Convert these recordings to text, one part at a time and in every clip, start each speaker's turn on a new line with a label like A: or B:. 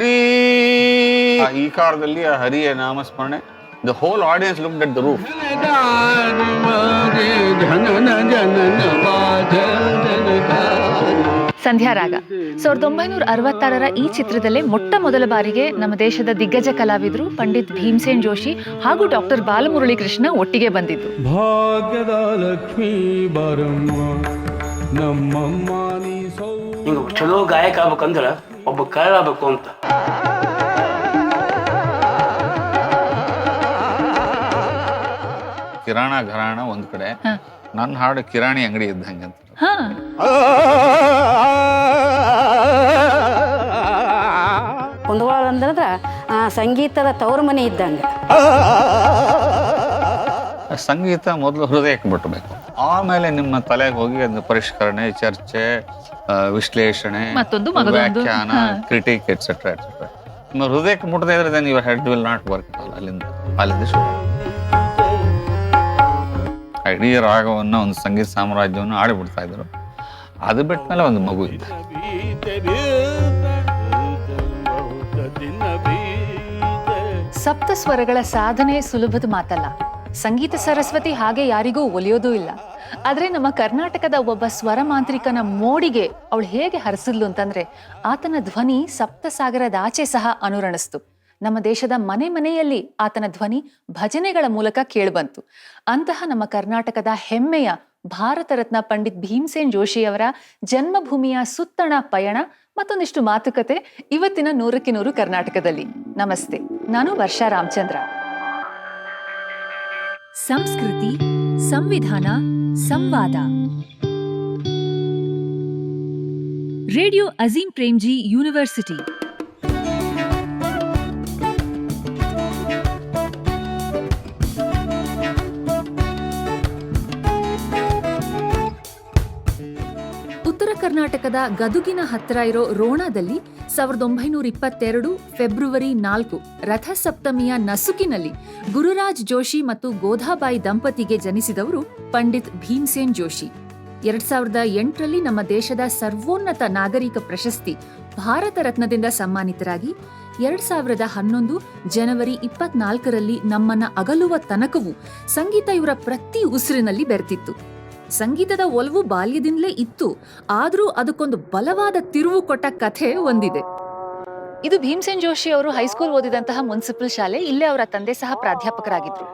A: ಹರಿ ಈ ಕಾಲದಲ್ಲಿ ಆ ಹರಿಯ ನಾಮಸ್ಮರಣೆ. The whole audience looked at the roof.
B: Sandhyaraga 1966 ಈ ಚಿತ್ರದಲ್ಲೇ ಮೊಟ್ಟ ಮೊದಲ ಬಾರಿಗೆ ನಮ್ಮ ದೇಶದ ದಿಗ್ಗಜ ಕಲಾವಿದರು ಪಂಡಿತ್ ಭೀಮಸೇನ್ ಜೋಶಿ ಹಾಗೂ ಡಾಕ್ಟರ್ ಬಾಲಮುರಳಿ ಕೃಷ್ಣ ಒಟ್ಟಿಗೆ ಬಂದಿದ್ದು.
C: ಭಾಗ್ಯದ ಲಕ್ಷ್ಮೀ ಬರಮ್ಮ ನಮ್ಮಮ್ಮ ನೀ
D: ಹಿಂಗ ಚಲೋ ಗಾಯಕ ಆಗ್ಬೇಕಂದ್ರ ಒಬ್ಬ ಕಲಾವಿದ ಆಗ್ಬೇಕು ಅಂತ.
A: ಕಿರಾಣ ಘರಾಣ ಒಂದ್ ಕಡೆ, ನನ್ನ ಹಾಡು ಕಿರಾಣಿ ಅಂಗಡಿ ಇದ್ದಂಗೆ ಅಂತ.
E: ಕುಂದಗೋಳ ಅಂದ್ರೆ ಸಂಗೀತದ ತವರು ಮನೆ ಇದ್ದಂಗೆ.
A: ಸಂಗೀತ ಮೊದಲು ಹೃದಯಕ್ಕೆ ಬಿಟ್ಟಬೇಕು, ಆಮೇಲೆ ನಿಮ್ಮ ತಲೆಗೆ ಹೋಗಿ ಅದು ಪರಿಷ್ಕರಣೆ, ಚರ್ಚೆ, ವಿಶ್ಲೇಷಣೆ, ವ್ಯಾಖ್ಯಾನ, ಕ್ರಿಟಿಕ್ ಎಟ್ಸೆಟ್ರಾ ಎಟ್ಸೆಟ್ರಾ. ನಿಮ್ಮ ಹೃದಯಕ್ಕೆ ಮುಟ್ಟದೇ ಇದ್ರೆ ನೀವು ಹೆಡ್ ವಿಲ್ ನಾಟ್ ವರ್ಕ್. ಅಲ್ಲಿಂದ ಶುರು ಇಡೀ ರಾಗವನ್ನ ಒಂದು ಸಂಗೀತ ಸಾಮ್ರಾಜ್ಯವನ್ನು ಆಡಿಬಿಡ್ತಾ ಇದ್ರು. ಅದು ಬಿಟ್ಟ ಮೇಲೆ ಒಂದು ಮಗು ಇದ್ದ.
B: ಸಪ್ತ ಸ್ವರಗಳ ಸಾಧನೆ ಸುಲಭದ ಮಾತಲ್ಲ. ಸಂಗೀತ ಸರಸ್ವತಿ ಹಾಗೆ ಯಾರಿಗೂ ಒಲಿಯೋದೂ ಇಲ್ಲ. ಆದ್ರೆ ನಮ್ಮ ಕರ್ನಾಟಕದ ಒಬ್ಬ ಸ್ವರ ಮಾಂತ್ರಿಕನ ಮೋಡಿಗೆ ಅವಳು ಹೇಗೆ ಹರಿಸಿದ್ಲು ಅಂತಂದ್ರೆ, ಆತನ ಧ್ವನಿ ಸಪ್ತ ಸಾಗರದ ಆಚೆ ಸಹ ಅನುರಣಿಸ್ತು. ನಮ್ಮ ದೇಶದ ಮನೆ ಮನೆಯಲ್ಲಿ ಆತನ ಧ್ವನಿ ಭಜನೆಗಳ ಮೂಲಕ ಕೇಳಿಬಂತು. ಅಂತಹ ನಮ್ಮ ಕರ್ನಾಟಕದ ಹೆಮ್ಮೆಯ ಭಾರತ ರತ್ನ ಪಂಡಿತ್ ಭೀಮಸೇನ್ ಜೋಶಿಯವರ ಜನ್ಮಭೂಮಿಯ ಸುತ್ತಣ ಪಯಣ ಮತ್ತೊಂದಿಷ್ಟು ಮಾತುಕತೆ ಇವತ್ತಿನ 100ಕ್ಕೆ 100 ಕರ್ನಾಟಕದಲ್ಲಿ. ನಮಸ್ತೆ, ನಾನು ವರ್ಷಾ ರಾಮಚಂದ್ರ. ಸಂಸ್ಕೃತಿ, ಸಂವಿಧಾನ, ಸಂವಾದ. Radio Azim Premji university. ಉತ್ತರ ಕರ್ನಾಟಕದ ಗದುಗಿನ ಹತ್ತಿರ ಇರೋ ರೋಣದಲ್ಲಿ 1922 ಫೆಬ್ರವರಿ 4 ರಥಸಪ್ತಮಿಯ ನಸುಕಿನಲ್ಲಿ ಗುರುರಾಜ್ ಜೋಶಿ ಮತ್ತು ಗೋಧಾಬಾಯಿ ದಂಪತಿಗೆ ಜನಿಸಿದವರು ಪಂಡಿತ್ ಭೀಮಸೇನ್ ಜೋಶಿ. 2008ರಲ್ಲಿ ನಮ್ಮ ದೇಶದ ಸರ್ವೋನ್ನತ ನಾಗರಿಕ ಪ್ರಶಸ್ತಿ ಭಾರತ ರತ್ನದಿಂದ ಸನ್ಮಾನಿತರಾಗಿ 2011 ಜನವರಿ 24ರಲ್ಲಿ ನಮ್ಮನ್ನ ಅಗಲುವ ತನಕವೂ ಸಂಗೀತ ಇವರ ಪ್ರತಿ ಉಸಿರಿನಲ್ಲಿ ಬೆರೆತಿತ್ತು. ಸಂಗೀತದ ಒಲವು ಬಾಲ್ಯದಿಂದಲೇ ಇತ್ತು, ಆದ್ರೂ ಅದಕ್ಕೊಂದು ಬಲವಾದ ತಿರುವು ಕೊಟ್ಟ ಕಥೆ ಒಂದಿದೆ. ಇದು ಭೀಮಸೇನ್ ಜೋಶಿ ಅವರು ಹೈಸ್ಕೂಲ್ ಓದಿದಂತಹ ಮುನ್ಸಿಪಲ್ ಶಾಲೆ. ಇಲ್ಲೇ ಅವರ ತಂದೆ ಸಹ ಪ್ರಾಧ್ಯಾಪಕರಾಗಿದ್ರು.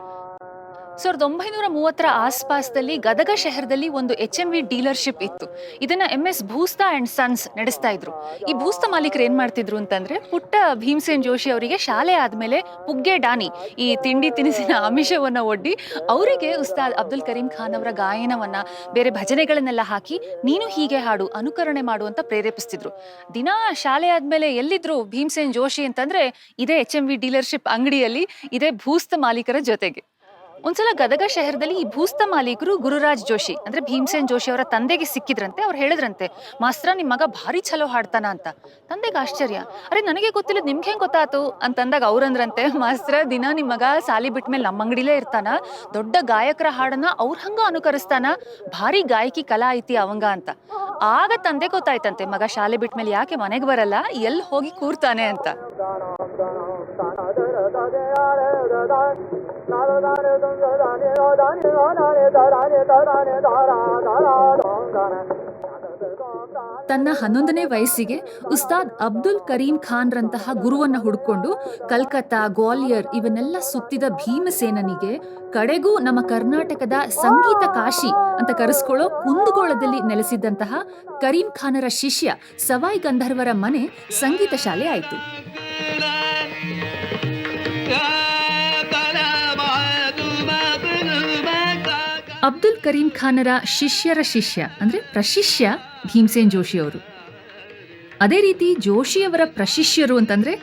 B: 1930ರ ಆಸ್ಪಾಸ್ದಲ್ಲಿ ಗದಗ ಶಹರದಲ್ಲಿ ಒಂದು HMV ಡೀಲರ್ಶಿಪ್ ಇತ್ತು. ಇದನ್ನ MS ಭೂಸ್ತಾ ಅಂಡ್ ಸನ್ಸ್ ನಡೆಸ್ತಾ ಇದ್ರು. ಈ ಭೂಸ್ತಾ ಮಾಲೀಕರು ಏನ್ ಮಾಡ್ತಿದ್ರು ಅಂತಂದ್ರೆ, ಪುಟ್ಟ ಭೀಮಸೇನ್ ಜೋಶಿ ಅವರಿಗೆ ಶಾಲೆ ಆದ್ಮೇಲೆ ಪುಗ್ಗೆ ಡಾನಿ, ಈ ತಿಂಡಿ ತಿನಿಸಿನ ಆಮಿಷವನ್ನ ಒಡ್ಡಿ ಅವರಿಗೆ ಉಸ್ತಾದ್ ಅಬ್ದುಲ್ ಕರೀಂ ಖಾನ್ ಅವರ ಗಾಯನವನ್ನ, ಬೇರೆ ಭಜನೆಗಳನ್ನೆಲ್ಲ ಹಾಕಿ ನೀನು ಹೀಗೆ ಹಾಡು, ಅನುಕರಣೆ ಮಾಡು ಅಂತ ಪ್ರೇರೇಪಿಸ್ತಿದ್ರು. ದಿನಾ ಶಾಲೆ ಆದ್ಮೇಲೆ ಎಲ್ಲಿದ್ರು ಭೀಮಸೇನ್ ಜೋಶಿ ಅಂತಂದ್ರೆ ಇದೇ HMV ಡೀಲರ್ಶಿಪ್ ಅಂಗಡಿಯಲ್ಲಿ, ಇದೇ ಭೂಸ್ತಾ ಮಾಲೀಕರ ಜೊತೆಗೆ. ಒಂದ್ಸಲ ಗದಗ ಶಹರದಲ್ಲಿ ಈ ಭೂಸ್ತಾ ಮಾಲೀಕರು ಗುರುರಾಜ್ ಜೋಶಿ ಅಂದ್ರೆ ಭೀಮಸೇನ್ ಜೋಶಿ ಅವರ ತಂದೆಗೆ ಸಿಕ್ಕಿದ್ರಂತೆ. ಅವ್ರು ಹೇಳಿದ್ರಂತೆ, ಮಾಸ್ತ್ರ ನಿಮ್ ಮಗ ಭಾರಿ ಚಲೋ ಹಾಡ್ತಾನ ಅಂತ. ತಂದೆಗೆ ಆಶ್ಚರ್ಯ, ಅರೆ ನನಗೆ ಗೊತ್ತಿಲ್ಲ, ನಿಮ್ಗೆ ಹೆಂಗ್ ಗೊತ್ತಾತು ಅಂತಂದಾಗ ಅವ್ರಂದ್ರಂತೆ, ಮಾಸ್ತ್ರ ದಿನ ನಿಮ್ ಮಗ ಸಾಲಿ ಬಿಟ್ಮೇಲೆ ನಮ್ಮ ಅಂಗಡಿಲೇ ಇರ್ತಾನ, ದೊಡ್ಡ ಗಾಯಕರ ಹಾಡನ್ನ ಅವ್ರ ಹಂಗ ಅನುಕರಿಸ್ತಾನ, ಭಾರಿ ಗಾಯಕಿ ಕಲಾ ಐತಿ ಅವಂಗ ಅಂತ. ಆಗ ತಂದೆ ಗೊತ್ತಾಯ್ತಂತೆ, ಮಗ ಶಾಲೆ ಬಿಟ್ಮೇಲೆ ಯಾಕೆ ಮನೆಗೆ ಬರಲ್ಲ, ಎಲ್ಲಿ ಹೋಗಿ ಕೂರ್ತಾನೆ ಅಂತ. ತನ್ನ 11ನೇ ವಯಸ್ಸಿಗೆ ಉಸ್ತಾದ್ ಅಬ್ದುಲ್ ಕರೀಂ ಖಾನ್ ರಂತಹ ಗುರುವನ್ನ ಹುಡ್ಕೊಂಡು ಕಲ್ಕತ್ತಾ, ಗ್ವಾಲಿಯರ್ ಇವನ್ನೆಲ್ಲ ಸುತ್ತಿದ ಭೀಮಸೇನನಿಗೆ ಕಡೆಗೂ ನಮ್ಮ ಕರ್ನಾಟಕದ ಸಂಗೀತ ಕಾಶಿ ಅಂತ ಕರೆಸ್ಕೊಳ್ಳೋ ಕುಂದಗೋಳದಲ್ಲಿ ನೆಲೆಸಿದ್ದಂತಹ ಕರೀಂ ಖಾನರ ಶಿಷ್ಯ ಸವಾಯ್ ಗಂಧರ್ವರ ಮನೆ ಸಂಗೀತ ಶಾಲೆ ಆಯಿತು. ಅಬ್ದುಲ್ ಕರೀಂ ಖಾನರ ಶಿಷ್ಯರ ಶಿಷ್ಯ ಅಂದ್ರೆ ಪ್ರಶಿಷ್ಯ ಭೀಮಸೇನ್ ಜೋಶಿ ಅವರು. ಅದೇ ರೀತಿ ಜೋಶಿಯವರ ಪ್ರಶಿಷ್ಯರು ಅಂತಂದ್ರೆ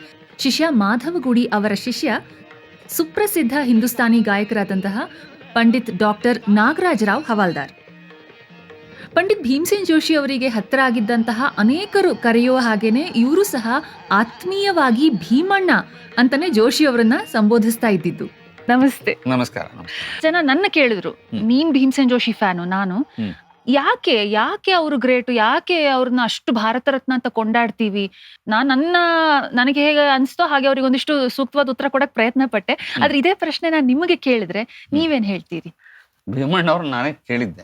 B: ಶಿಷ್ಯ ಮಾಧವಗುಡಿ ಅವರ ಶಿಷ್ಯ ಸುಪ್ರಸಿದ್ಧ ಹಿಂದೂಸ್ತಾನಿ ಗಾಯಕರಾದಂತಹ ಪಂಡಿತ್ ಡಾಕ್ಟರ್ ನಾಗರಾಜರಾವ್ ಹವಾಲ್ದಾರ್. ಪಂಡಿತ್ ಭೀಮಸೇನ್ ಜೋಶಿ ಅವರಿಗೆ ಹತ್ತಿರ ಆಗಿದ್ದಂತಹ ಅನೇಕರು ಕರೆಯುವ ಹಾಗೇನೆ ಇವರು ಸಹ ಆತ್ಮೀಯವಾಗಿ ಭೀಮಣ್ಣ ಅಂತಾನೆ ಜೋಶಿ ಅವರನ್ನ ಸಂಬೋಧಿಸ್ತಾ ಇದ್ದಿದ್ದು. ನಮಸ್ತೆ.
A: ನಮಸ್ಕಾರ.
B: ಜನ ನನ್ನ ಕೇಳಿದ್ರು, ನೀನ್ ಭೀಮಸೇನ್ ಜೋಶಿ ಫ್ಯಾನು, ನಾನು ಯಾಕೆ ಯಾಕೆ ಅವರು ಗ್ರೇಟು, ಯಾಕೆ ಅವ್ರನ್ನ ಅಷ್ಟು ಭಾರತ ರತ್ನ ಅಂತ ಕೊಂಡಾಡ್ತೀವಿ? ನನಗೆ ಹೇಗೆ ಅನ್ಸ್ತೋ ಹಾಗೆ ಅವ್ರಿಗೆ ಒಂದಿಷ್ಟು ಸೂಕ್ತವಾದ ಉತ್ತರ ಕೊಡಕ್ ಪ್ರಯತ್ನ ಪಟ್ಟೆ. ಆದ್ರೆ ಇದೇ ಪ್ರಶ್ನೆ ನಾನು ನಿಮಗೆ ಕೇಳಿದ್ರೆ ನೀವೇನ್ ಹೇಳ್ತೀರಿ?
A: ಭೀಮಣ್ಣವ್ರು ನಾನೇ ಕೇಳಿದ್ದೆ,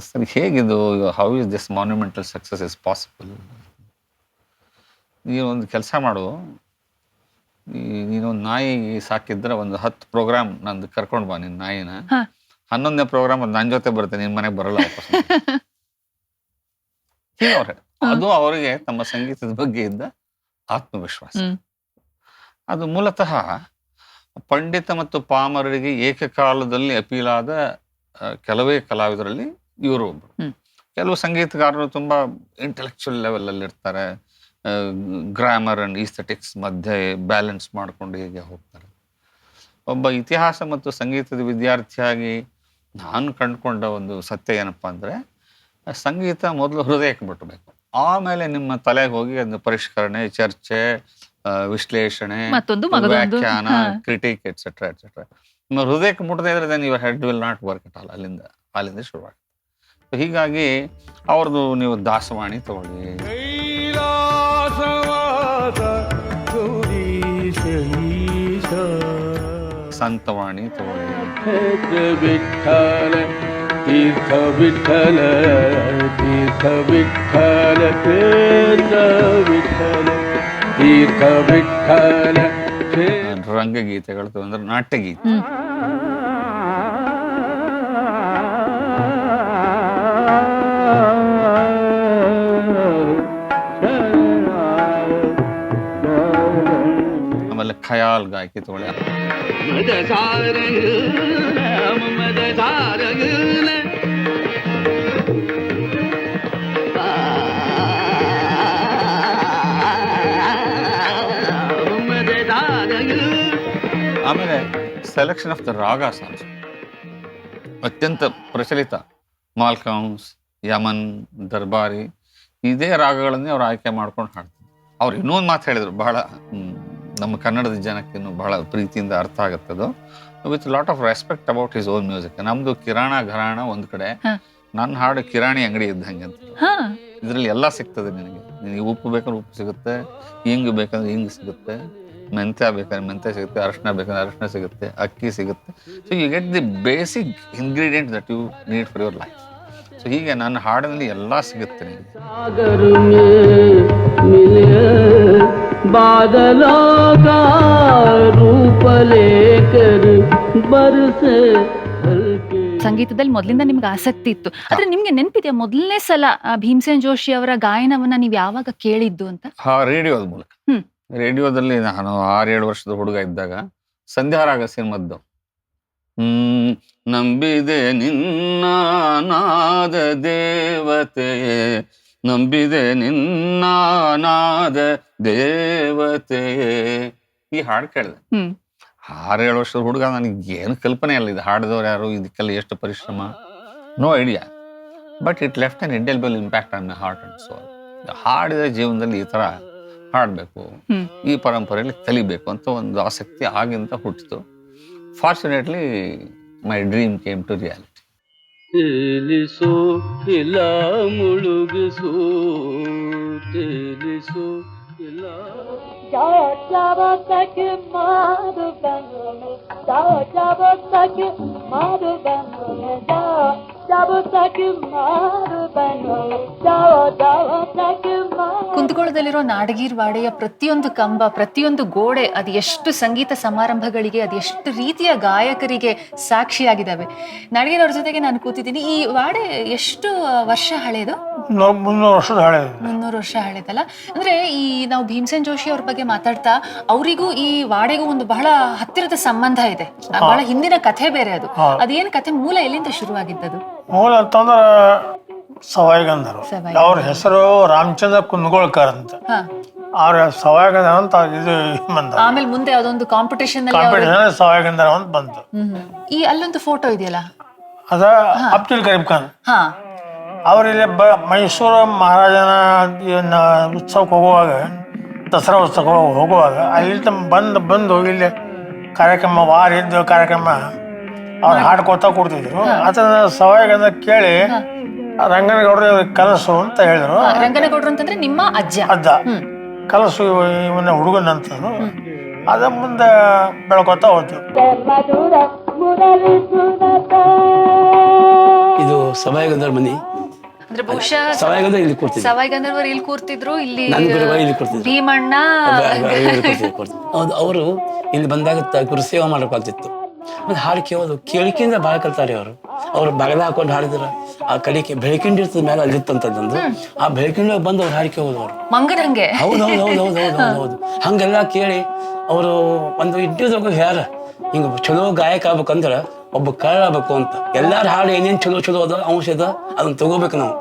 A: ಸರ್ ಹೇಗಿದು, how is this monumental success is possible? ನೀನು ಒಂದು ಕೆಲಸ ಮಾಡು, ನೀನೊಂದು ನಾಯಿ ಸಾಕಿದ್ರೆ ಒಂದು 10 ಪ್ರೋಗ್ರಾಮ್ ನಂದು ಕರ್ಕೊಂಡು ಬಾ ನಿನ್ನ ನಾಯಿನ. 11ನೇ ಪ್ರೋಗ್ರಾಮ್ ನನ್ನ ಜೊತೆ ಬರುತ್ತೆ, ನಿನ್ ಮನೆಗೆ ಬರಲ್ಲ ವಾಪಸ್. ಅದು ಅವರಿಗೆ ತಮ್ಮ ಸಂಗೀತದ ಬಗ್ಗೆ ಇದ್ದ ಆತ್ಮವಿಶ್ವಾಸ. ಅದು ಮೂಲತಃ ಪಂಡಿತ ಮತ್ತು ಪಾಮರರಿಗೆ ಏಕಕಾಲದಲ್ಲಿ ಅಪೀಲಾದ ಕೆಲವೇ ಕಲಾವಿದರಲ್ಲಿ ಇವರು ಒಬ್ರು. ಕೆಲವು ಸಂಗೀತಗಾರರು ತುಂಬಾ ಇಂಟೆಲೆಕ್ಚುಯಲ್ ಲೆವೆಲ್ ಅಲ್ಲಿ ಇರ್ತಾರೆ, ಗ್ರಾಮರ್ ಅಂಡ್ ಈಸ್ಥೆಟಿಕ್ಸ್ ಮಧ್ಯೆ ಬ್ಯಾಲೆನ್ಸ್ ಮಾಡ್ಕೊಂಡು ಹೀಗೆ ಹೋಗ್ತಾರೆ. ಒಬ್ಬ ಇತಿಹಾಸ ಮತ್ತು ಸಂಗೀತದ ವಿದ್ಯಾರ್ಥಿಯಾಗಿ ನಾನು ಕಂಡುಕೊಂಡ ಒಂದು ಸತ್ಯ ಏನಪ್ಪಾ ಅಂದ್ರೆ, ಸಂಗೀತ ಮೊದಲು ಹೃದಯಕ್ಕೆ ಮುಟ್ಟಬೇಕು, ಆಮೇಲೆ ನಿಮ್ಮ ತಲೆಗೆ ಹೋಗಿ ಅದನ್ನ ಪರಿಷ್ಕರಣೆ, ಚರ್ಚೆ, ವಿಶ್ಲೇಷಣೆ, ವ್ಯಾಖ್ಯಾನ, ಕ್ರಿಟಿಕ್ ಎಟ್ಸೆಟ್ರಾ ಎಟ್ಸೆಟ್ರಾ. ನಿಮ್ಮ ಹೃದಯಕ್ಕೆ ಮುಟ್ಟದೇ ಇದ್ರೆ then your head will not work at all. ಅಲ್ಲಿಂದ ಶುರುವಾಗುತ್ತೆ. ಹೀಗಾಗಿ ಅವ್ರದ್ದು ನೀವು ದಾಸವಾಣಿ ತಗೊಳ್ಳಿ, ಸಂತವಾಣಿ ತಗೊಳ್ಳಿ,
C: ವಿಠಲ ತೀರ್ಥ ವಿಠಲ ತೀರ್ಥ ವಿಠಲ ತೀರ್ಥ ವಿಠಲ ತೀರ್ಥ ವಿಠಲ.
A: ರಂಗಗೀತೆಗಳು ಅಂದ್ರೆ ನಾಟ್ಯಗೀತೆ. ಆಮೇಲೆ ಖಯಾಲ್ ಗಾಯಕಿ ತಗೊಳ್ಳಿ. ಆಮೇಲೆ ಸೆಲೆಕ್ಷನ್ ಆಫ್ ದ ರಾಗ ಸಾಂಗ್ಸ್ ಅತ್ಯಂತ ಪ್ರಚಲಿತ, ಮಾಲ್ಕೌನ್ಸ್, ಯಮನ್, ದರ್ಬಾರಿ, ಇದೇ ರಾಗಗಳನ್ನೇ ಅವ್ರು ಆಯ್ಕೆ ಮಾಡ್ಕೊಂಡು ಹಾಡ್ತಾರೆ. ಅವ್ರು ಇನ್ನೊಂದು ಮಾತು ಹೇಳಿದ್ರು, ಬಹಳ ನಮ್ಮ ಕನ್ನಡದ ಜನಕ್ಕೆ ಇನ್ನು ಬಹಳ ಪ್ರೀತಿಯಿಂದ ಅರ್ಥ ಆಗುತ್ತದು, with lot of respect about his own music. ನಮ್ದು ಕಿರಾಣ ಘರಾಣ ಒಂದ್ ಕಡೆ, ನನ್ನ ಹಾಡು ಕಿರಾಣಿ ಅಂಗಡಿ ಇದ್ದಂಗೆ ಅಂತ. ಇದ್ರಲ್ಲಿ ಎಲ್ಲ ಸಿಗ್ತದೆ ನಿನಗೆ ಉಪ್ಪು ಬೇಕಾದ್ರೆ ಉಪ್ಪು ಸಿಗುತ್ತೆ, ಹಿಂಗ್ ಬೇಕಂದ್ರೆ ಹಿಂಗ್ ಸಿಗುತ್ತೆ, ಮೆಂತ್ಯ ಬೇಕಾದ್ರೆ ಮೆಂತ್ಯ ಸಿಗುತ್ತೆ, ಅರಿಶಿನ ಬೇಕಂದ್ರೆ ಅರಿಶಿನ ಸಿಗುತ್ತೆ, ಅಕ್ಕಿ ಸಿಗುತ್ತೆ. So you get the basic ingredient that you need for your life. So ಹೀಗೆ ನನ್ನ ಹಾಡಿನಲ್ಲಿ ಎಲ್ಲ ಸಿಗುತ್ತೆ ನಿಮಗೆ.
B: ಸಂಗೀತದಲ್ಲಿ ಮೊದಲಿಂದ ನಿಮ್ಗೆ ಆಸಕ್ತಿ ಇತ್ತು, ಆದ್ರೆ ನಿಮ್ಗೆ ನೆನಪಿದೆಯಾ ಮೊದಲನೇ ಸಲ ಭೀಮಸೇನ್ ಜೋಶಿ ಅವರ ಗಾಯನವನ್ನ ನೀವ್ ಯಾವಾಗ ಕೇಳಿದ್ದು ಅಂತ?
A: ರೇಡಿಯೋದ ಮೂಲಕ. ರೇಡಿಯೋದಲ್ಲಿ ನಾನು 6-7 ವರ್ಷದ ಹುಡುಗ ಇದ್ದಾಗ ಸಂಧ್ಯಾರಾಗ ಸಿನಿಮಾದ್ದು ನಂಬಿದೆ ನಿನ್ನ ನಾದ ದೇವತೆಯೇ, ನಂಬಿದೆ ನಿನ್ನ ನಾದ ದೇವತೆಯೇ, ಈ ಹಾಡು ಕೇಳಿದೆ. 6-7 ವರ್ಷದ ಹುಡುಗ, ನನಗೆ ಏನು ಕಲ್ಪನೆ ಅಲ್ಲ ಇದು ಹಾಡಿದವ್ರು ಯಾರು, ಇದಕ್ಕೆಲ್ಲ ಎಷ್ಟು ಪರಿಶ್ರಮ, no idea. But it left an indelible impact on my heart and soul. ಹಾಡಿದ ಜೀವನದಲ್ಲಿ ಈ ತರ ಹಾಡಬೇಕು, ಈ ಪರಂಪರೆಯಲ್ಲಿ ಕಲಿಬೇಕು ಅಂತ ಒಂದು ಆಸಕ್ತಿ ಆಗಿಂತ ಹುಟ್ಟಿತು. Fortunately my dream came to reality.
C: ತಿಳಿಸು ಇಲ್ಲ ಮುಳುಗಿಸು, ತಿಳಿಸು ಇಲ್ಲ
B: ಕುಂದಗೋಳದಲ್ಲಿರೋ ನಾಡಗೀರ್ ವಾಡೆಯ ಪ್ರತಿಯೊಂದು ಕಂಬ, ಪ್ರತಿಯೊಂದು ಗೋಡೆ ಅದು ಎಷ್ಟು ಸಂಗೀತ ಸಮಾರಂಭಗಳಿಗೆ, ಅದು ಎಷ್ಟು ರೀತಿಯ ಗಾಯಕರಿಗೆ ಸಾಕ್ಷಿಯಾಗಿದ್ದಾವೆ. ನಾಡಗೀರ್ ಅವ್ರ ಜೊತೆಗೆ ನಾನು ಕೂತಿದ್ದೀನಿ. ಈ ವಾಡೆ ಎಷ್ಟು ವರ್ಷ ಹಳೇದು?
F: 300 ವರ್ಷದ ಹಳೇದು.
B: 300 ವರ್ಷ ಹಳೇದಲ್ಲ. ಅಂದ್ರೆ ಈ ನಾವು ಭೀಮಸೇನ್ ಜೋಶಿ ಅವ್ರ ಬಗ್ಗೆ ಮಾತಾಡ್ತಾ ಅವರಿಗೂ ಈ ವಾಡೆಗೂ ಒಂದು ಬಹಳ ಹತ್ತಿರದ ಸಂಬಂಧ ಇದೆ, ಬಹಳ ಹಿಂದಿನ ಕಥೆ ಬೇರೆ ಅದು. ಅದೇನ್ ಕಥೆ, ಮೂಲ ಎಲ್ಲಿಂದ ಶುರುವಾಗಿದ್ದದು?
F: ಮೂಲ ಅಂತಂದ್ರ ಸವಾಯಿಗಂಧರು. ಅವ್ರ ಹೆಸರು ರಾಮಚಂದ್ರ ಕುಂದಗೋಳ್ಕರ್ ಅಂತ. ಅವ್ರ ಸವಾಯಿಗಂಧರ ಅಂತ ಇದು ಬಂದ.
B: ಆಮೇಲೆ ಮುಂದೆ ಅದೊಂದು ಕಾಂಪಿಟೇಷನ್
F: ಸವಾಯಿಗಂಧರ ಅಂತ ಬಂತು.
B: ಈ ಅಲ್ಲೊಂದು ಫೋಟೋ ಇದೆಯಲ್ಲ,
F: ಅದ ಅಬ್ದುಲ್ ಕರೀಂ ಖಾನ್. ಅವ್ರಿಲ್ಲಿ ಮೈಸೂರು ಮಹಾರಾಜನ ಉತ್ಸವಕ್ಕೆ ಹೋಗುವಾಗ, ದಸರಾ ಉತ್ಸವಕ್ಕೆ ಹೋಗುವಾಗ ಅಲ್ಲಿ ಬಂದು ಇಲ್ಲಿ ಕಾರ್ಯಕ್ರಮ, ವಾರ ಇದ್ದ ಕಾರ್ಯಕ್ರಮ ಅವ್ರು ಹಾಡ್ಕೊತಾ ಕೊಡ್ತಿದ್ರು. ಅದನ್ನ ಸವಾಯಿಗಂಧ ಕೇಳಿ ರಂಗನಗೌಡ್ರು ಇವ್ರಿಗೆ ಕಲಸು ಅಂತ ಹೇಳಿದ್ರು.
B: ರಂಗನಗೌಡ್ರು ಅಂತಂದ್ರೆ ನಿಮ್ಮ ಅಜ್ಜ
F: ಕಲಸು ಇವನ್ನ ಹುಡುಗನಂತಂದ್ರು. ಅದ ಮುಂದೆ ಬೆಳ್ಕೊತಾ ಹೋದ್ರು.
D: ಇದು ಸಭಾಯಗಂಧರ ಮನೆ.
B: ಅಂದ್ರೆ ಬಹುಶಃ
D: ಸಭಾಯಗಂಧ ಇಲ್ಲಿ ಕೊಡ್ತಿದ್ರು.
B: ಸವಾಯಿಗಂಧರ್ವರು ಇಲ್ಲಿ ಕೂರ್ತಿದ್ರು, ಇಲ್ಲಿ
D: ಇಲ್ಲಿ ಕೊಡ್ತಿದ್ರು.
B: ಭೀಮಣ್ಣ
D: ಹೌದು, ಅವರು ಇಲ್ಲಿ ಬಂದಾಗ ಗುರು ಸೇವೆ ಮಾಡಬೇಕಾಗ್ತಿತ್ತು. ಮತ್ತೆ ಹಾಡು ಕೇಳೋದು ಕೇಳಿಕೆಯಿಂದ ಭಾಳ ಕಲ್ತಾರೆ ಅವರು. ಅವ್ರು ಬಗಲ ಹಾಕೊಂಡು ಹಾಡಿದ್ರ ಆ ಕಡೆಗೆ ಬೆಳಕಿಂಡಿ ಇರ್ತದ ಮೇಲೆ ಅಲ್ಲಿತ್ತಂತಂದು ಆ ಬೆಳಕಿಂಡಿ ಬಂದು ಅವ್ರು ಹಾಡು ಕೇಳೋದು ಅವರು
B: ಮಂಗನಂಗೆ.
D: ಹೌದು ಹಂಗೆಲ್ಲ ಕೇಳಿ ಅವರು ಒಂದು ಇಟ್ಟಿದಾಗ ಯಾರ ಹಿಂಗ ಚಲೋ ಗಾಯಕ ಆಗ್ಬೇಕಂದ್ರ ಒಬ್ಬ ಕಳ್ಳ ಆಗ್ಬೇಕು ಅಂತ. ಎಲ್ಲಾರ ಹಾಡು ಏನೇನ್ ಚಲೋ ಅದ ಅಂಶ ಅದ ಅದನ್ನ ತಗೋಬೇಕು ನಾವು,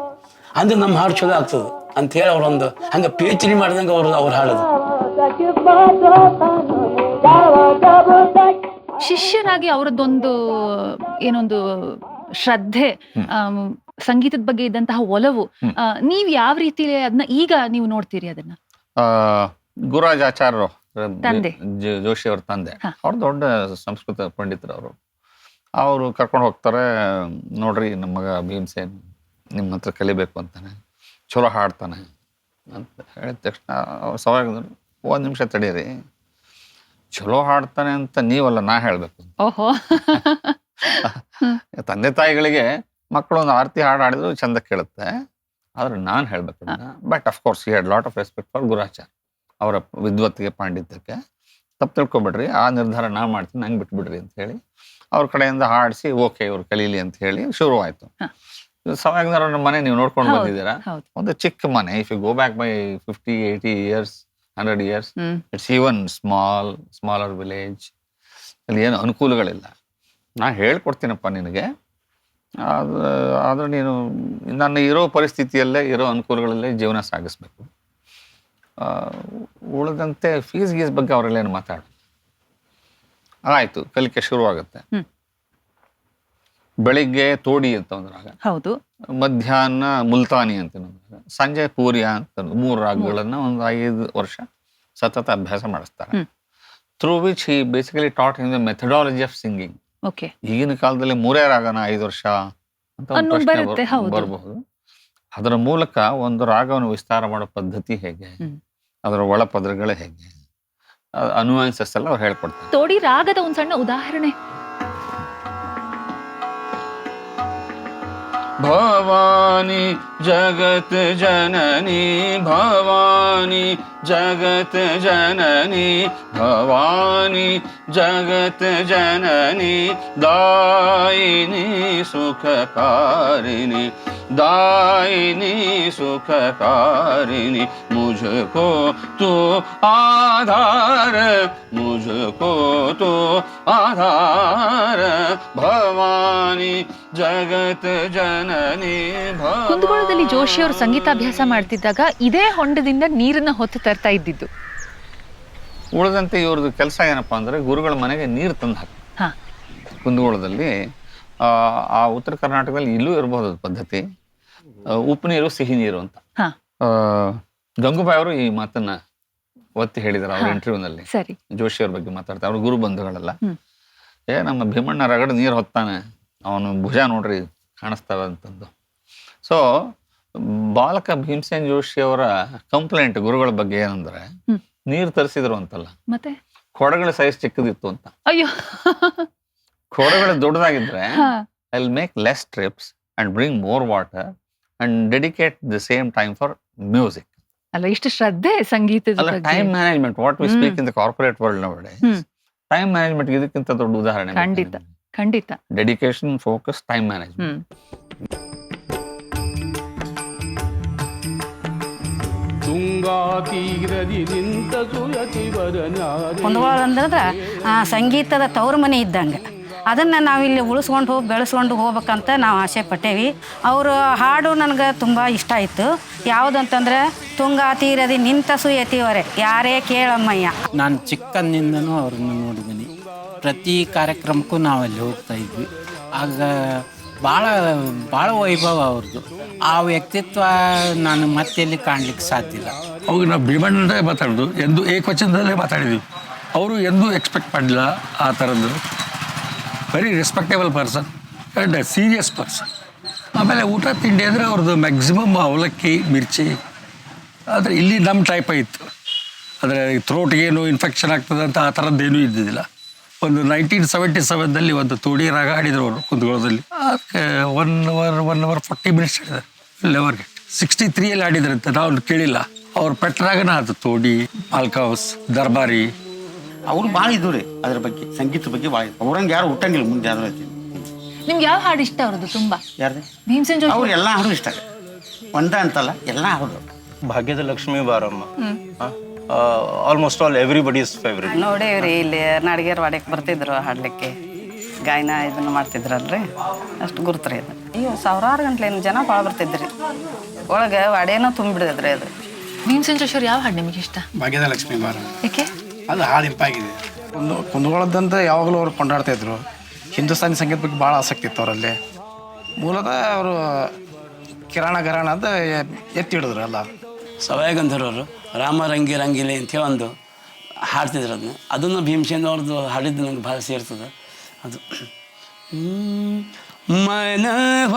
D: ಅಂದ್ರೆ ನಮ್ಮ ಹಾಡು ಚಲೋ ಆಗ್ತದ ಅಂತ ಹೇಳಿ ಅವ್ರೊಂದು ಹಂಗ PhD ಮಾಡಿದಂಗ ಅವ್ರು ಹಾಡೋದು.
B: ಶಿಷ್ಯರಾಗಿ ಅವರದ್ದೊಂದು ಏನೊಂದು ಶ್ರದ್ಧೆ, ಸಂಗೀತದ ಬಗ್ಗೆ ಇದ್ದಂತಹ ಒಲವು, ನೀವ್ ಯಾವ ರೀತಿ ಅದನ್ನ ಈಗ ನೀವು ನೋಡ್ತೀರಿ ಅದನ್ನ?
A: ಗುರುರಾಜ್ ಆಚಾರ್ಯರು
B: ತಂದೆ
A: ಜೋಶಿ ಅವ್ರ ತಂದೆ, ಅವ್ರು ದೊಡ್ಡ ಸಂಸ್ಕೃತ ಪಂಡಿತರು. ಅವರು ಕರ್ಕೊಂಡು ಹೋಗ್ತಾರೆ, ನೋಡ್ರಿ ನಮ್ಮ ಮಗ ಭೀಮಸೇನ್ ನಿಮ್ಮ ಹತ್ರ ಕಲಿಬೇಕು ಅಂತಾನೆ, ಚಲೋ ಹಾಡ್ತಾನೆ ಅಂತ ಹೇಳಿದ ತಕ್ಷಣ ಅವ್ರು ಸವಾಯಿಗಂಧರು, 1 ನಿಮಿಷ ತಡೀರಿ, ಚಲೋ ಹಾಡ್ತಾನೆ ಅಂತ ನೀವಲ್ಲ ನಾ ಹೇಳ್ಬೇಕು.
B: ಓಹೋ.
A: ತಂದೆ ತಾಯಿಗಳಿಗೆ ಮಕ್ಕಳು ಒಂದು ಆರತಿ ಹಾಡು ಹಾಡಿದ್ರು ಚಂದ ಕೇಳುತ್ತೆ, ಆದ್ರೆ ನಾನು ಹೇಳ್ಬೇಕು. But of course he had lot of respect for Gururacharya, ಅವರ ವಿದ್ವತ್ತಿಗೆ ಪಾಂಡಿತ್ಯಕ್ಕೆ. ತಪ್ಪು ತಿಳ್ಕೊಬೇಡ್ರಿ, ಆ ನಿರ್ಧಾರ ನಾ ಮಾಡ್ತೀನಿ, ನಂಗೆ ಬಿಟ್ಬಿಡ್ರಿ ಅಂತ ಹೇಳಿ ಅವ್ರ ಕಡೆಯಿಂದ ಹಾಡಿಸಿ ಓಕೆ ಇವ್ರು ಕಲೀಲಿ ಅಂತ ಹೇಳಿ ಶುರುವಾಯ್ತು. ಸವಾಯಿಗಂಧರ ಮನೆ ನೀವು ನೋಡ್ಕೊಂಡು ಬಂದಿದ್ದೀರಾ, ಒಂದು ಚಿಕ್ಕ ಮನೆ. If you go back by 50-80 years 100 years, it's even smaller village. ಅಲ್ಲಿ ಏನು ಅನುಕೂಲಗಳಿಲ್ಲ. ನಾ ಹೇಳ್ಕೊಡ್ತೀನಪ್ಪ ನಿನಗೆ, ಆದ್ರೆ ನೀನು ನನ್ನ ಇರೋ ಪರಿಸ್ಥಿತಿಯಲ್ಲೇ ಇರೋ ಅನುಕೂಲಗಳಲ್ಲೇ ಜೀವನ ಸಾಗಿಸ್ಬೇಕು. ಉಳಿದಂತೆ ಫೀಸ್ ಗೀಸ್ ಬಗ್ಗೆ ಅವರೆಲ್ಲೇನು ಮಾತಾಡು. ಆಯ್ತು, ಕಲಿಕೆ ಶುರುವಾಗುತ್ತೆ. ಬೆಳಿಗ್ಗೆ ತೋಡಿ ಅಂತ ಒಂದು ರಾಗ,
B: ಹೌದು,
A: ಮಧ್ಯಾಹ್ನ ಮುಲ್ತಾನಿ ಅಂತ ಸಂಜೆ ಪೂರ್ಯ ಅಂತ 3 ರಾಗಗಳನ್ನ ಒಂದು 5 ವರ್ಷ ಸತತ ಅಭ್ಯಾಸ ಮಾಡಿಸ್ತಾರೆ. Through which he basically taught in the methodology of singing. ಈಗಿನ ಕಾಲದಲ್ಲಿ 3 ರಾಗನ 5 ವರ್ಷ ಅಂತ ಒಂದು ಪ್ರಶ್ನೆ ಬರಬಹುದು. ಅದರ ಮೂಲಕ ಒಂದು ರಾಗವನ್ನು ವಿಸ್ತಾರ ಮಾಡೋ ಪದ್ಧತಿ ಹೇಗೆ, ಅದರ ಒಳ ಪದರಗಳೇ ಹೇಗೆ, ಅನುವಾನ್ಸಸ್ ಎಲ್ಲ ಅವ್ರು ಹೇಳ್ಕೊಡ್ತಾರೆ.
B: ತೋಡಿ ರಾಗದ ಒಂದು ಸಣ್ಣ ಉದಾಹರಣೆ.
A: ಭವಾನಿ ಜಗತ್ ಜನನಿ, ಭವಾನಿ ಜಗತ್ ಜನನಿ, ಭವಾನಿ ಜಗತ್ ಜನನಿ, ದಾಯಿನಿ ಸುಖಕಾರಿಣಿ, दायिनी सुखकारिणी, मुझको तू आधार, मुझको तू आधार, ಭವಾನಿ ಜಗತ್ ಜನನಿ.
B: ಕುಂದಗೋಳದಲ್ಲಿ ಜೋಶಿ ಅವರು ಸಂಗೀತಾಭ್ಯಾಸ ಮಾಡ್ತಿದ್ದಾಗ ಇದೇ ಹೊಂಡದಿಂದ ನೀರನ್ನ ಹೊತ್ತು ತರ್ತಾ ಇದ್ದಿದ್ದು.
A: ಉಳಿದಂತೆ ಇವ್ರದ್ದು ಕೆಲಸ ಏನಪ್ಪಾ ಅಂದ್ರೆ ಗುರುಗಳ ಮನೆಗೆ ನೀರು ತಂದು ಹಾಕಿ. ಕುಂದಗೋಳದಲ್ಲಿ ಆ ಉತ್ತರ ಕರ್ನಾಟಕದಲ್ಲಿ ಇಲ್ಲೂ ಇರಬಹುದು ಪದ್ಧತಿ, ಉಪ್ಪು ನೀರು ಸಿಹಿ ನೀರು ಅಂತ. ಗಂಗೂಬಾಯಿ ಅವರು ಈ ಮಾತನ್ನ ಒತ್ತಿ ಹೇಳಿದಾರೆ ಅವ್ರ ಇಂಟರ್ವ್ಯೂನಲ್ಲಿ. ಜೋಶಿ ಅವ್ರ ಬಗ್ಗೆ ಮಾತಾಡ್ತಾರೆ, ಅವ್ರ ಗುರು ಬಂಧುಗಳೆಲ್ಲ. ನಮ್ಮ ಭೀಮಣ್ಣ ರಗಡ ನೀರು ಹೊತ್ತಾನೆ, ಅವನು ಭುಜ ನೋಡ್ರಿ ಕಾಣಿಸ್ತಾವ ಅಂತಂದು. ಸೊ ಬಾಲಕ ಭೀಮಸೇನ್ ಜೋಶಿ ಅವರ ಕಂಪ್ಲೇಂಟ್ ಗುರುಗಳ ಬಗ್ಗೆ ಏನಂದ್ರೆ, ನೀರು ತರಿಸಿದ್ರು ಅಂತಲ್ಲ,
B: ಮತ್ತೆ
A: ಕೊಡಗಳ ಸೈಜ್ ಚಿಕ್ಕದಿತ್ತು ಅಂತ.
B: ಅಯ್ಯೋ,
A: ಕೊಡಗಳು ದೊಡ್ಡದಾಗಿದ್ರೆ I will make less trips and bring more water and dedicate the same time for music.
B: ಅಲ್ಲ, ಇಷ್ಟು ಶ್ರದ್ಧೆ ಸಂಗೀತದ ಬಗ್ಗೆ.
A: Time management, what we speak in the corporate world nowadays, time management ಇದಕ್ಕಿಂತ ದೊಡ್ಡ ಉದಾಹರಣೆ.
B: ಖಂಡಿತ ಖಂಡಿತ.
A: Dedication, focus, time management.
E: Kundgol ಅಂದ್ರೆ ಸಂಗೀತದ ತವರು ಮನೆ ಇದ್ದಂಗೆ. ಅದನ್ನು ನಾವಿಲ್ಲಿ ಉಳಿಸ್ಕೊಂಡು ಬೆಳೆಸ್ಕೊಂಡು ಹೋಗ್ಬೇಕಂತ ನಾವು ಆಸೆ ಪಟ್ಟೇವಿ. ಅವರು ಹಾಡು ನನಗೆ ತುಂಬ ಇಷ್ಟ ಆಯಿತು. ಯಾವುದಂತಂದ್ರೆ, ತುಂಗಾ ತೀರದಿ ನಿಂತ ಸುಯತಿವರೆ ಯಾರೇ ಕೇಳಮ್ಮಯ್ಯ.
G: ನಾನು ಚಿಕ್ಕಂದಿಂದನೂ ಅವ್ರನ್ನ ನೋಡಿದ್ದೀನಿ. ಪ್ರತಿ ಕಾರ್ಯಕ್ರಮಕ್ಕೂ ನಾವಲ್ಲಿ ಹೋಗ್ತಾ ಇದ್ವಿ. ಆಗ ಭಾಳ ವೈಭವ ಅವ್ರದ್ದು. ಆ ವ್ಯಕ್ತಿತ್ವ ನಾನು ಮತ್ತೆಲ್ಲಿ ಕಾಣ್ಲಿಕ್ಕೆ ಸಾಧ್ಯ ಇಲ್ಲ.
H: ಅವಾಗ ನಾವು ಭೀಮಣ್ಣನೇ ಮಾತಾಡೋದು, ಎಂದು ಏಕವಚನದಲ್ಲೇ ಮಾತಾಡಿದ್ವಿ. ಅವರು ಎಂದೂ ಎಕ್ಸ್ಪೆಕ್ಟ್ ಮಾಡಿಲ್ಲ ಆ ಥರದ್ದು. Very respectable person and serious person. ಆಮೇಲೆ ಊಟ ತಿಂಡಿ ಅಂದರೆ ಅವ್ರದ್ದು ಮ್ಯಾಕ್ಸಿಮಮ್ ಅವಲಕ್ಕಿ ಮಿರ್ಚಿ. ಆದರೆ ಇಲ್ಲಿ ನಮ್ಮ ಟೈಪ್ ಇತ್ತು. ಆದರೆ ಥ್ರೋಟ್ಗೇನು ಇನ್ಫೆಕ್ಷನ್ ಆಗ್ತದೆ ಅಂತ ಆ ಥರದ್ದೇನೂ ಇದ್ದಿದ್ದಿಲ್ಲ. ಒಂದು 1977 ಒಂದು ತೋಡಿ ರಾಗ ಆಡಿದ್ರು ಅವರು ಕುಂದಗೋಳದಲ್ಲಿ. ಅದಕ್ಕೆ 1 hour 40 minutes ಆಡಿದ್ದಾರೆ. ಲೆವರ್ಗೆ 63 ಆಡಿದ್ರಂತೆ, ನಾವು ಕೇಳಿಲ್ಲ. ಅವ್ರ ಪೆಟ್ರಾಗನ ಅದು ತೋಡಿ, ಮಾಲ್ಕೌಸ್, ದರ್ಬಾರಿ.
I: ಅವ್ರು ಭಾಳ ಇದ್ದು ರೀ ಅದ್ರ ಬಗ್ಗೆ, ಸಂಗೀತ ಬಗ್ಗೆ ಭಾಳ ಇತ್ತು. ಅವ್ರಂಗೆ ಯಾರು ಹುಟ್ಟಂಗಿಲ್ಲ ಮುಂದೆ ಯಾರು ಐತಿ.
B: ನಿಮ್ಗೆ ಯಾವ ಹಾಡು ಇಷ್ಟ ಅವ್ರದ್ದು ತುಂಬಾ?
I: ಯಾರ್ದು?
B: ಭೀಮಸೇನ್ ಜೋಶಿ.
I: ಅವ್ರು ಎಲ್ಲ ಹಾಡು ಇಷ್ಟ, ಒಂದ ಅಂತಲ್ಲ, ಎಲ್ಲ ಹಾಡು.
J: ಭಾಗ್ಯದ ಲಕ್ಷ್ಮೀ ಬಾರಮ್ಮ ಆಲ್ಮೋಸ್ಟ್ ಆಲ್ ಎವ್ರಿಬಡೀಸ್ ಫೇವ್ರೇಟ್.
E: ನೋಡೇವ್ರಿ, ಇಲ್ಲಿ ನಾಡಿಗೇರ್ ವಾಡ್ಯಕ್ಕೆ ಬರ್ತಿದ್ರು ಹಾಡ್ಲಿಕ್ಕೆ, ಗಾಯನ ಇದನ್ನ ಮಾಡ್ತಿದ್ರಲ್ರಿ, ಅಷ್ಟು ಗುರುತ್ರಿ ಅದು. ಅಯ್ಯೋ, ಸಾವಿರಾರು ಗಂಟ್ಲೇನು ಜನ ಭಾಳ ಬರ್ತಿದ್ರಿ ಒಳಗೆ, ವಾಡ್ಯನೂ ತುಂಬಿಬಿಡಿದ್ರಿ ಅದು.
B: ಭೀಮಸೇನ್ ಜೋಶಿ ಅವ್ರು ಯಾವ ಹಾಡು ನಿಮಗೆ ಇಷ್ಟ?
K: ಭಾಗ್ಯದ ಲಕ್ಷ್ಮೀ ಬಾರಮ್ಮ.
B: ಏಕೆ?
K: ಅದು ಹಾಡು ಇಂಪಾಗಿದೆ. ಕುಂದಗೋಳದಂತ ಯಾವಾಗಲೂ ಅವ್ರು ಕೊಂಡಾಡ್ತಾ ಇದ್ರು. ಹಿಂದೂಸ್ತಾನಿ ಸಂಗೀತ ಬಗ್ಗೆ ಭಾಳ ಆಸಕ್ತಿ ಇತ್ತು ಅವರಲ್ಲಿ. ಮೂಲತಃ ಅವರು ಕಿರಾಣ ಗರಾಣ ಅಂತ ಎತ್ತಿ ಹಿಡಿದ್ರು ಎಲ್ಲ.
D: ಸವಾಯ ಗಂಧರ್ವರು ರಾಮ ರಂಗಿ ರಂಗಿಲೆ ಅಂತೇಳಿ ಒಂದು ಹಾಡ್ತಿದ್ರು. ಅದನ್ನು ಭೀಮಸೇನ್ ಅವ್ರದ್ದು ಹಾಡಿದ್ದು ನಂಗೆ ಭಾಳ ಸೇರ್ತದೆ ಅದು. ಮನವ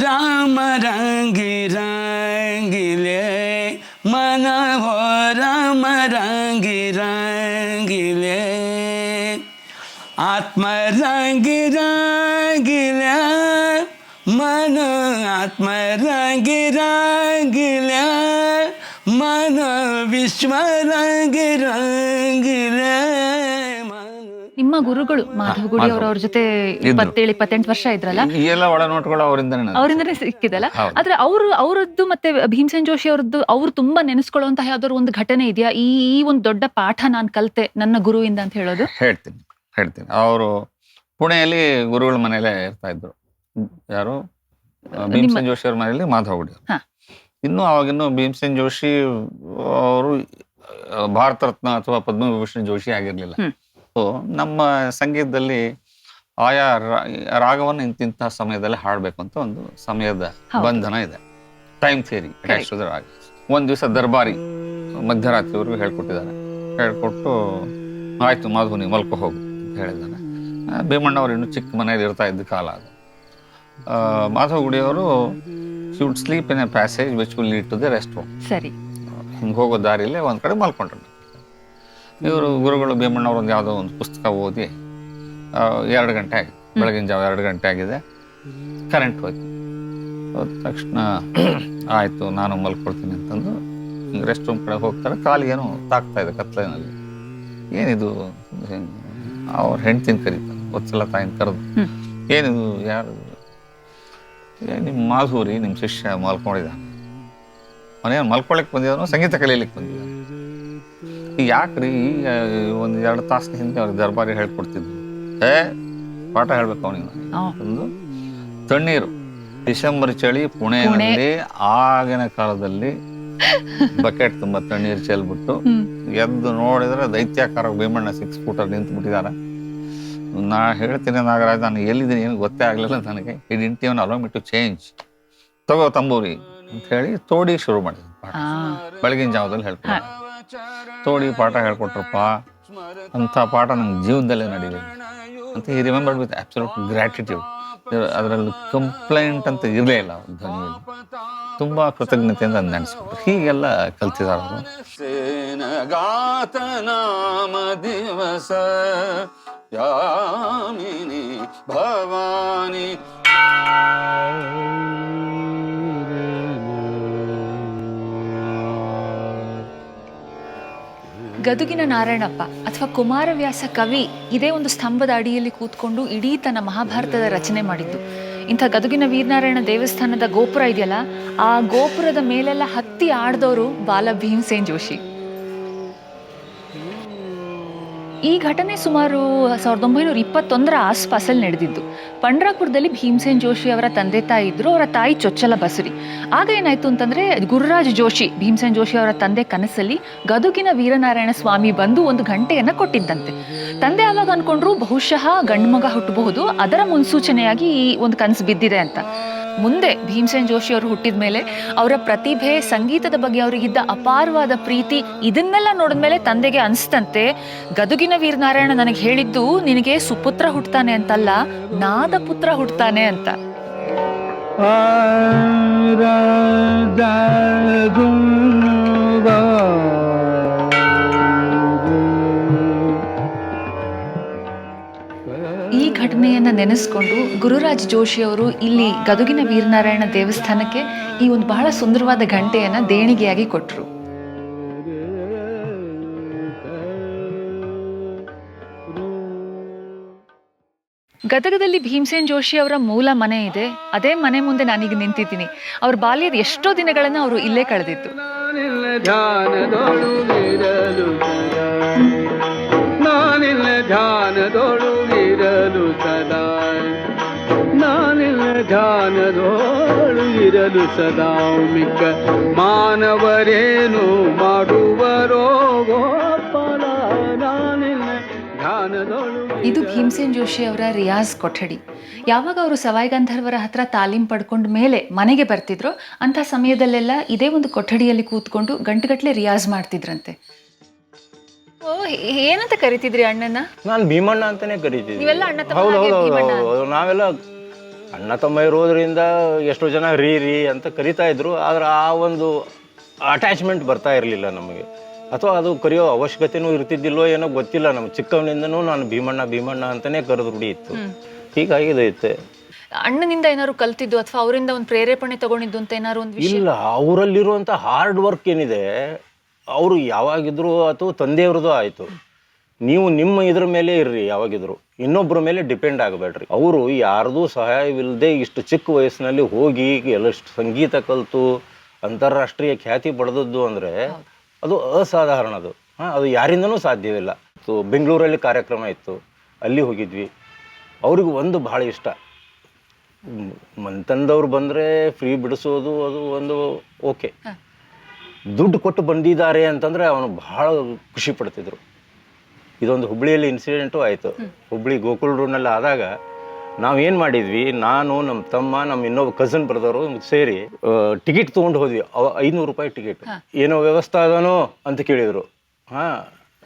D: ರಾಮ ರಂಗಿ ರಂಗಿಲೆ, ಮನವ ರಾಮ ರಂಗಿ ರಂಗಿಲೆ, ಆತ್ಮ ರಂಗಿ ರಂಗಿಲೆ, मन आत्म रंग रंगिल, मन विश्व रंग रंगिल.
B: ನಿಮ್ಮ ಗುರುಗಳು ಮಾಧವ ಗುಡಿ ಅವ್ರ ಜೊತೆ 27-28 ವರ್ಷ ಇದ್ರಲ್ಲ,
A: ಈ ಎಲ್ಲ ಒಳನೋಟಗಳು
B: ಅವರಿಂದನೇ ಸಿಕ್ಕಿದಲ್ಲ. ಆದ್ರೆ ಅವರದ್ದು ಮತ್ತೆ ಭೀಮಸೇನ್ ಜೋಶಿ ಅವ್ರದ್ದು ಅವ್ರು ತುಂಬಾ ನೆನೆಸ್ಕೊಳ್ಳುವಂತಹ ಯಾವ್ದಾದ್ರು ಒಂದು ಘಟನೆ ಇದೆಯಾ? ಈ ಒಂದು ದೊಡ್ಡ ಪಾಠ ನಾನು ಕಲಿತೆ ನನ್ನ ಗುರುವಿಂದ ಅಂತ ಹೇಳೋದು?
A: ಹೇಳ್ತೀನಿ. ಅವರು ಪುಣೆಯಲ್ಲಿ ಗುರುಗಳ ಮನೆಯಲ್ಲೇ ಇರ್ತಾ ಇದ್ರು. ಯಾರು? ಭೀಮಸೇನ್ ಜೋಶಿ ಅವ್ರ ಮನೆಯಲ್ಲಿ ಮಾಧವ ಗುಡಿ. ಅವಾಗಿನ್ನೂ ಭೀಮಸೇನ್ ಜೋಶಿ ಅವರು ಭಾರತ ರತ್ನ ಅಥವಾ ಪದ್ಮವಿಭೂಷಣ ಜೋಶಿ ಆಗಿರ್ಲಿಲ್ಲ. ಸೊ ನಮ್ಮ ಸಂಗೀತದಲ್ಲಿ ಆಯಾ ರಾಗವನ್ನು ಇಂತಿಂತಹ ಸಮಯದಲ್ಲಿ ಹಾಡ್ಬೇಕು ಅಂತ ಒಂದು ಸಮಯದ ಬಂಧನ ಇದೆ, time theory attach to the raga. ಒಂದ್ ದಿವಸ ದರ್ಬಾರಿ ಮಧ್ಯರಾತ್ರಿವರೆಗೂ ಹೇಳ್ಕೊಟ್ಟಿದ್ದಾರೆ. ಹೇಳ್ಕೊಟ್ಟು ಆಯ್ತು ಮಾಧು ನೀವು ಮಲ್ಕೊ ಹೋಗು ಅಂತ ಹೇಳಿದ್ದಾರೆ. ಭೀಮಣ್ಣವ್ರು ಇನ್ನು ಚಿಕ್ಕ ಮನೆಯಲ್ಲಿ ಇರ್ತಾ ಇದ್ದ ಕಾಲ ಅದು. ಮಾಧವ ಗುಡಿಯವರು should sleep in a passage which will lead to the rest room.
B: ಸರಿ,
A: ಹಿಂಗೆ ಹೋಗೋ ದಾರಿಯಲ್ಲೇ ಒಂದ್ ಕಡೆ ಮಲ್ಕೊಂಡ್ರು. ಇವರು ಗುರುಗಳು ಭೀಮಣ್ಣವ್ರು ಒಂದು ಯಾವುದೋ ಒಂದು ಪುಸ್ತಕ ಓದಿ 2 ಗಂಟೆ ಆಗಿದೆ, ಬೆಳಗಿನ ಜಾವ 2 ಗಂಟೆ ಆಗಿದೆ, ಕರೆಂಟ್ ಹೋಯ್ತು. ಹೋದ ತಕ್ಷಣ ಆಯ್ತು ನಾನು ಮಲ್ಕೊಳ್ತೀನಿ ಅಂತಂದು ಹಿಂಗೆ ರೆಸ್ಟ್ ರೂಮ್ ಕಡೆ ಹೋಗ್ತಾರೆ. ಕಾಲಿಗೇನು ತಾಕ್ತಾ ಇದೆ ಕತ್ಲಿನಲ್ಲಿ. ಏನಿದು? ಅವ್ರ ಹೆಂಡ್ತಿನ ಕರೀತಾರೆ, ಒತ್ಸಲ ತಾಯಿನ ಕರೆದು, ಏನಿದು ಯಾರು? ನಿಮ್ಮ ಮಾಧುರಿ ನಿಮ್ಮ ಶಿಷ್ಯ ಮಲ್ಕೊಂಡಿದ್ದ. ಅವನೇನು ಮಲ್ಕೊಳಕ್ಕೆ ಬಂದಿದ್ದಾನೋ ಸಂಗೀತ ಕಲೀಲಿಕ್ಕೆ ಬಂದಿದ್ದಾನೆ. ಈಗ ಯಾಕ್ರಿ ಈಗ 1-2 ತಾಸಿನ ಹಿಂದೆ ಅವ್ರಿಗೆ ದರ್ಬಾರಿ ಹೇಳ್ಕೊಡ್ತಿದ್ರು. ಪಾಠ ಹೇಳ್ಬೇಕು ಅವನಿಗೆ ಒಂದು ತಣ್ಣೀರು. ಡಿಸೆಂಬರ್ ಚಳಿ ಪುಣೆಯಲ್ಲಿ ಆಗಿನ ಕಾಲದಲ್ಲಿ ಬಕೆಟ್ ತುಂಬಾ ತಣ್ಣೀರು ಚೆಲ್ಬಿಟ್ಟು ಎದ್ದು ನೋಡಿದ್ರೆ ದೈತ್ಯಾಕಾರ ಭೀಮಣ್ಣ 6 ಫೂಟರ್ ನಿಂತು ಬಿಟ್ಟಿದಾರ. ನಾ ಹೇಳ್ತೀನಿ ನಾಗರಾಜ್, ನಾನು ಎಲ್ಲಿದ್ದೀನಿ ಏನು ಗೊತ್ತೇ ಆಗ್ಲಿಲ್ಲ ನನಗೆ. ಈ ಡಿಂಟಿಯನ್ನು ಅಲೋ ಮಿ ಟು ಚೇಂಜ್, ತಗೋ ತಂಬೂರಿ ಅಂತ ಹೇಳಿ ತೋಡಿ ಶುರು ಮಾಡಿದ್ರು ಪಾಠ. ಬೆಳಗಿನ ಜಾವದಲ್ಲಿ ಹೇಳ್ಕೊಡ್ತಾರೆ. ತೋಡಿ ಪಾಠ ಹೇಳ್ಕೊಟ್ರಪ್ಪ, ಅಂಥ ಪಾಠ ನಂಗೆ ಜೀವನದಲ್ಲೇ ನಡೀಲಿ ಅಂತ ಈ ರಿಮೆಂಬರ್ಡ್ ವಿತ್ ಅಬ್ಸಲ್ಯೂಟ್ ಗ್ರ್ಯಾಟಿಟ್ಯೂಡ್. ಅದರಲ್ಲಿ ಕಂಪ್ಲೇಂಟ್ ಅಂತ ಇರಲೇ ಇಲ್ಲ ಅವ್ರ ಧ್ವನಿಯಲ್ಲಿ. ತುಂಬಾ ಕೃತಜ್ಞತೆಯಿಂದ ನೆನೆಸ್ಬಿಟ್ರು. ಹೀಗೆಲ್ಲ ಕಲ್ತಿದ್ದಾರೆ ಅವರು.
C: ಗಾತ ನಾಮ ದಿವಸ ಯಾಮಿನಿ ಭವಾನಿ.
B: ಗದುಗಿನ ನಾರಾಯಣಪ್ಪ ಅಥವಾ ಕುಮಾರವ್ಯಾಸ ಕವಿ ಇದೇ ಒಂದು ಸ್ತಂಭದ ಅಡಿಯಲ್ಲಿ ಕೂತ್ಕೊಂಡು ಇಡೀ ತನ್ನ ಮಹಾಭಾರತದ ರಚನೆ ಮಾಡಿದ್ದು. ಇಂಥ ಗದುಗಿನ ವೀರನಾರಾಯಣ ದೇವಸ್ಥಾನದ ಗೋಪುರ ಇದೆಯಲ್ಲ, ಆ ಗೋಪುರದ ಮೇಲೆಲ್ಲ ಹತ್ತಿ ಆಡ್ದವರು ಬಾಲ ಭೀಮಸೇನ್ ಜೋಶಿ. ಈ ಘಟನೆ ಸುಮಾರು 1921 ಆಸ್ಪಾಸಲ್ಲಿ ನಡೆದಿದ್ದು. ಪಂಡ್ರಾಪುರದಲ್ಲಿ ಭೀಮಸೇನ್ ಜೋಶಿ ಅವರ ತಂದೆ ತಾಯಿ ಇದ್ರು. ಅವರ ತಾಯಿ ಚೊಚ್ಚಲ ಬಸುರಿ. ಆಗ ಏನಾಯ್ತು ಅಂತಂದ್ರೆ, ಗುರುರಾಜ್ ಜೋಶಿ ಭೀಮಸೇನ್ ಜೋಶಿ ಅವರ ತಂದೆ ಕನಸಲ್ಲಿ ಗದುಗಿನ ವೀರನಾರಾಯಣ ಸ್ವಾಮಿ ಬಂದು ಒಂದು ಗಂಟೆಯನ್ನ ಕೊಟ್ಟಿದ್ದಂತೆ. ತಂದೆ ಆವಾಗ ಅನ್ಕೊಂಡ್ರು ಬಹುಶಃ ಗಂಡು ಮಗ ಹುಟ್ಟಬಹುದು, ಅದರ ಮುನ್ಸೂಚನೆಯಾಗಿ ಈ ಒಂದು ಕನಸು ಬಿದ್ದಿದೆ ಅಂತ. ಮುಂದೆ ಭೀಮಸೇನ್ ಜೋಶಿ ಅವರು ಹುಟ್ಟಿದ ಮೇಲೆ ಅವರ ಪ್ರತಿಭೆ, ಸಂಗೀತದ ಬಗ್ಗೆ ಅವರಿಗಿದ್ದ ಅಪಾರವಾದ ಪ್ರೀತಿ, ಇದನ್ನೆಲ್ಲ ನೋಡಿದ್ಮೇಲೆ ತಂದೆಗೆ ಅನಿಸ್ತಂತೆ, ಗದುಗಿನ ವೀರನಾರಾಯಣ ನನಗೆ ಹೇಳಿದ್ದು ನಿನಗೆ ಸುಪುತ್ರ ಹುಟ್ಟುತ್ತಾನೆ ಅಂತಲ್ಲ, ನಾದ ಪುತ್ರ ಹುಟ್ಟುತ್ತಾನೆ ಅಂತ. ಈ ಘಟನೆಯನ್ನ ನೆನೆಸ್ಕೊಂಡು ಗುರುರಾಜ್ ಜೋಶಿ ಅವರು ಇಲ್ಲಿ ಗದುಗಿನ ವೀರನಾರಾಯಣ ದೇವಸ್ಥಾನಕ್ಕೆ ಈ ಒಂದು ಬಹಳ ಸುಂದರವಾದ ಗಂಟೆಯನ್ನ ದೇಣಿಗೆಯಾಗಿ ಕೊಟ್ಟರು. ಗದಗದಲ್ಲಿ ಭೀಮಸೇನ್ ಜೋಶಿ ಅವರ ಮೂಲ ಮನೆ ಇದೆ. ಅದೇ ಮನೆ ಮುಂದೆ ನಾನೀಗ ನಿಂತಿದ್ದೀನಿ. ಅವ್ರ ಬಾಲ್ಯದ ಎಷ್ಟೋ ದಿನಗಳನ್ನ ಅವರು ಇಲ್ಲೇ ಕಳೆದಿತ್ತು.
L: ಧ್ಯಾನದೊಳಗಿರಲು ಸದಾ ಧ್ಯಾನದೊಳಗಿರಲು ಸದಾ ಮಿಕ್ಕ ಮಾನವರೇನು ಮಾಡುವರೋ ಗೋಪಾಲ ನಾನಿಲ್ಲ ಧ್ಯಾನದೊಳು.
B: ಇದು ಭೀಮಸೇನ್ ಜೋಶಿ ಅವರ ರಿಯಾಜ್ ಕೊಠಡಿ. ಯಾವಾಗ ಅವರು ಸವಾಯಿ ಗಂಧರ್ವರ ಹತ್ರ ತಾಲೀಮ್ ಪಡ್ಕೊಂಡ ಮೇಲೆ ಮನೆಗೆ ಬರ್ತಿದ್ರು, ಅಂಥ ಸಮಯದಲ್ಲೆಲ್ಲ ಇದೇ ಒಂದು ಕೊಠಡಿಯಲ್ಲಿ ಕೂತ್ಕೊಂಡು ಗಂಟೆಗಟ್ಟಲೆ ರಿಯಾಜ್ ಮಾಡ್ತಿದ್ರಂತೆ. ಓ, ಏನಂತ ಕರಿತಿದ್ರಿ ಅಣ್ಣನ?
J: ನಾನು ಭೀಮಣ್ಣ ಅಂತಾನೆ ಕರಿತಿದ್ವಿ.
B: ನೀವೆಲ್ಲ ಅಣ್ಣ ತಮ್ಮ?
J: ಹೌದು, ನಾವೆಲ್ಲ ಅಣ್ಣ ತಮ್ಮ ಇರೋದ್ರಿಂದ ಎಷ್ಟೋ ಜನ ರೀ ಅಂತ ಕರಿತಾ ಇದ್ರು. ಆದ್ರೆ ಆ ಒಂದು ಅಟ್ಯಾಚ್ಮೆಂಟ್ ಬರ್ತಾ ಇರಲಿಲ್ಲ ನಮಗೆ, ಅಥವಾ ಅದು ಕರೆಯೋ ಅವಶ್ಯಕತೆನೂ ಇರ್ತಿದ್ದಿಲ್ಲೋ ಏನೋ ಗೊತ್ತಿಲ್ಲ. ನಮ್ಮ ಚಿಕ್ಕವನಿಂದನೂ ನಾನು ಭೀಮಣ್ಣ ಅಂತಾನೆ ಕರೆದು ರೂಢಿ ಇತ್ತು. ಹೀಗಾಗಿದೈತೆ.
B: ಅಣ್ಣನಿಂದ ಏನಾದ್ರು ಕಲ್ತಿದ್ದು ಅಥವಾ ಅವರಿಂದ ಒಂದು ಪ್ರೇರೇಪಣೆ ತಗೊಂಡಿದ್ದು ಅಂತ ಏನಾದ್ರು ಒಂದು ವಿಷಯ?
J: ಇಲ್ಲ, ಅವರಲ್ಲಿರುವಂತ ಹಾರ್ಡ್ ವರ್ಕ್ ಏನಿದೆ, ಅವರು ಯಾವಾಗಿದ್ರು ಅಥವಾ ತಂದೆಯವ್ರದ್ದು ಆಯ್ತು, ನೀವು ನಿಮ್ಮ ಇದ್ರ ಮೇಲೆ ಇರ್ರಿ, ಯಾವಾಗಿದ್ರು ಇನ್ನೊಬ್ಬರ ಮೇಲೆ ಡಿಪೆಂಡ್ ಆಗಬೇಡ್ರಿ. ಅವರು ಯಾರ್ದು ಸಹಾಯವಿಲ್ಲದೆ ಇಷ್ಟು ಚಿಕ್ಕ ವಯಸ್ಸಿನಲ್ಲಿ ಹೋಗಿ ಎಲ್ಲಷ್ಟು ಸಂಗೀತ ಕಲಿತು ಅಂತಾರಾಷ್ಟ್ರೀಯ ಖ್ಯಾತಿ ಪಡೆದದ್ದು ಅಂದರೆ ಅದು ಅಸಾಧಾರಣದು. ಅದು ಯಾರಿಂದನೂ ಸಾಧ್ಯವಿಲ್ಲ. ಬೆಂಗಳೂರಲ್ಲಿ ಕಾರ್ಯಕ್ರಮ ಇತ್ತು, ಅಲ್ಲಿ ಹೋಗಿದ್ವಿ. ಅವ್ರಿಗೆ ಒಂದು ಭಾಳ ಇಷ್ಟ, ಮಂತಂದವ್ರು ಬಂದರೆ ಫ್ರೀ ಬಿಡಿಸೋದು, ಅದು ಒಂದು ಓಕೆ. ದುಡ್ಡು ಕೊಟ್ಟು ಬಂದಿದ್ದಾರೆ ಅಂತಂದರೆ ಅವನು ಭಾಳ ಖುಷಿ ಪಡ್ತಿದ್ರು. ಇದೊಂದು ಹುಬ್ಳಿಯಲ್ಲಿ ಇನ್ಸಿಡೆಂಟು ಆಯಿತು. ಹುಬ್ಳಿ ಗೋಕುಲ್ ರೋಡ್ನಲ್ಲಿ ಆದಾಗ ನಾವೇನು ಮಾಡಿದ್ವಿ, ನಾನು, ನಮ್ಮ ತಮ್ಮ, ನಮ್ಮ ಇನ್ನೊಬ್ಬ ಕಸನ್ ಬ್ರದರು ಸೇರಿ ಟಿಕೆಟ್ ತೊಗೊಂಡು ಹೋದ್ವಿ. 500 ರೂಪಾಯಿ ಟಿಕೆಟ್. ಏನೋ ವ್ಯವಸ್ಥೆ ಅದನೋ ಅಂತ ಕೇಳಿದರು.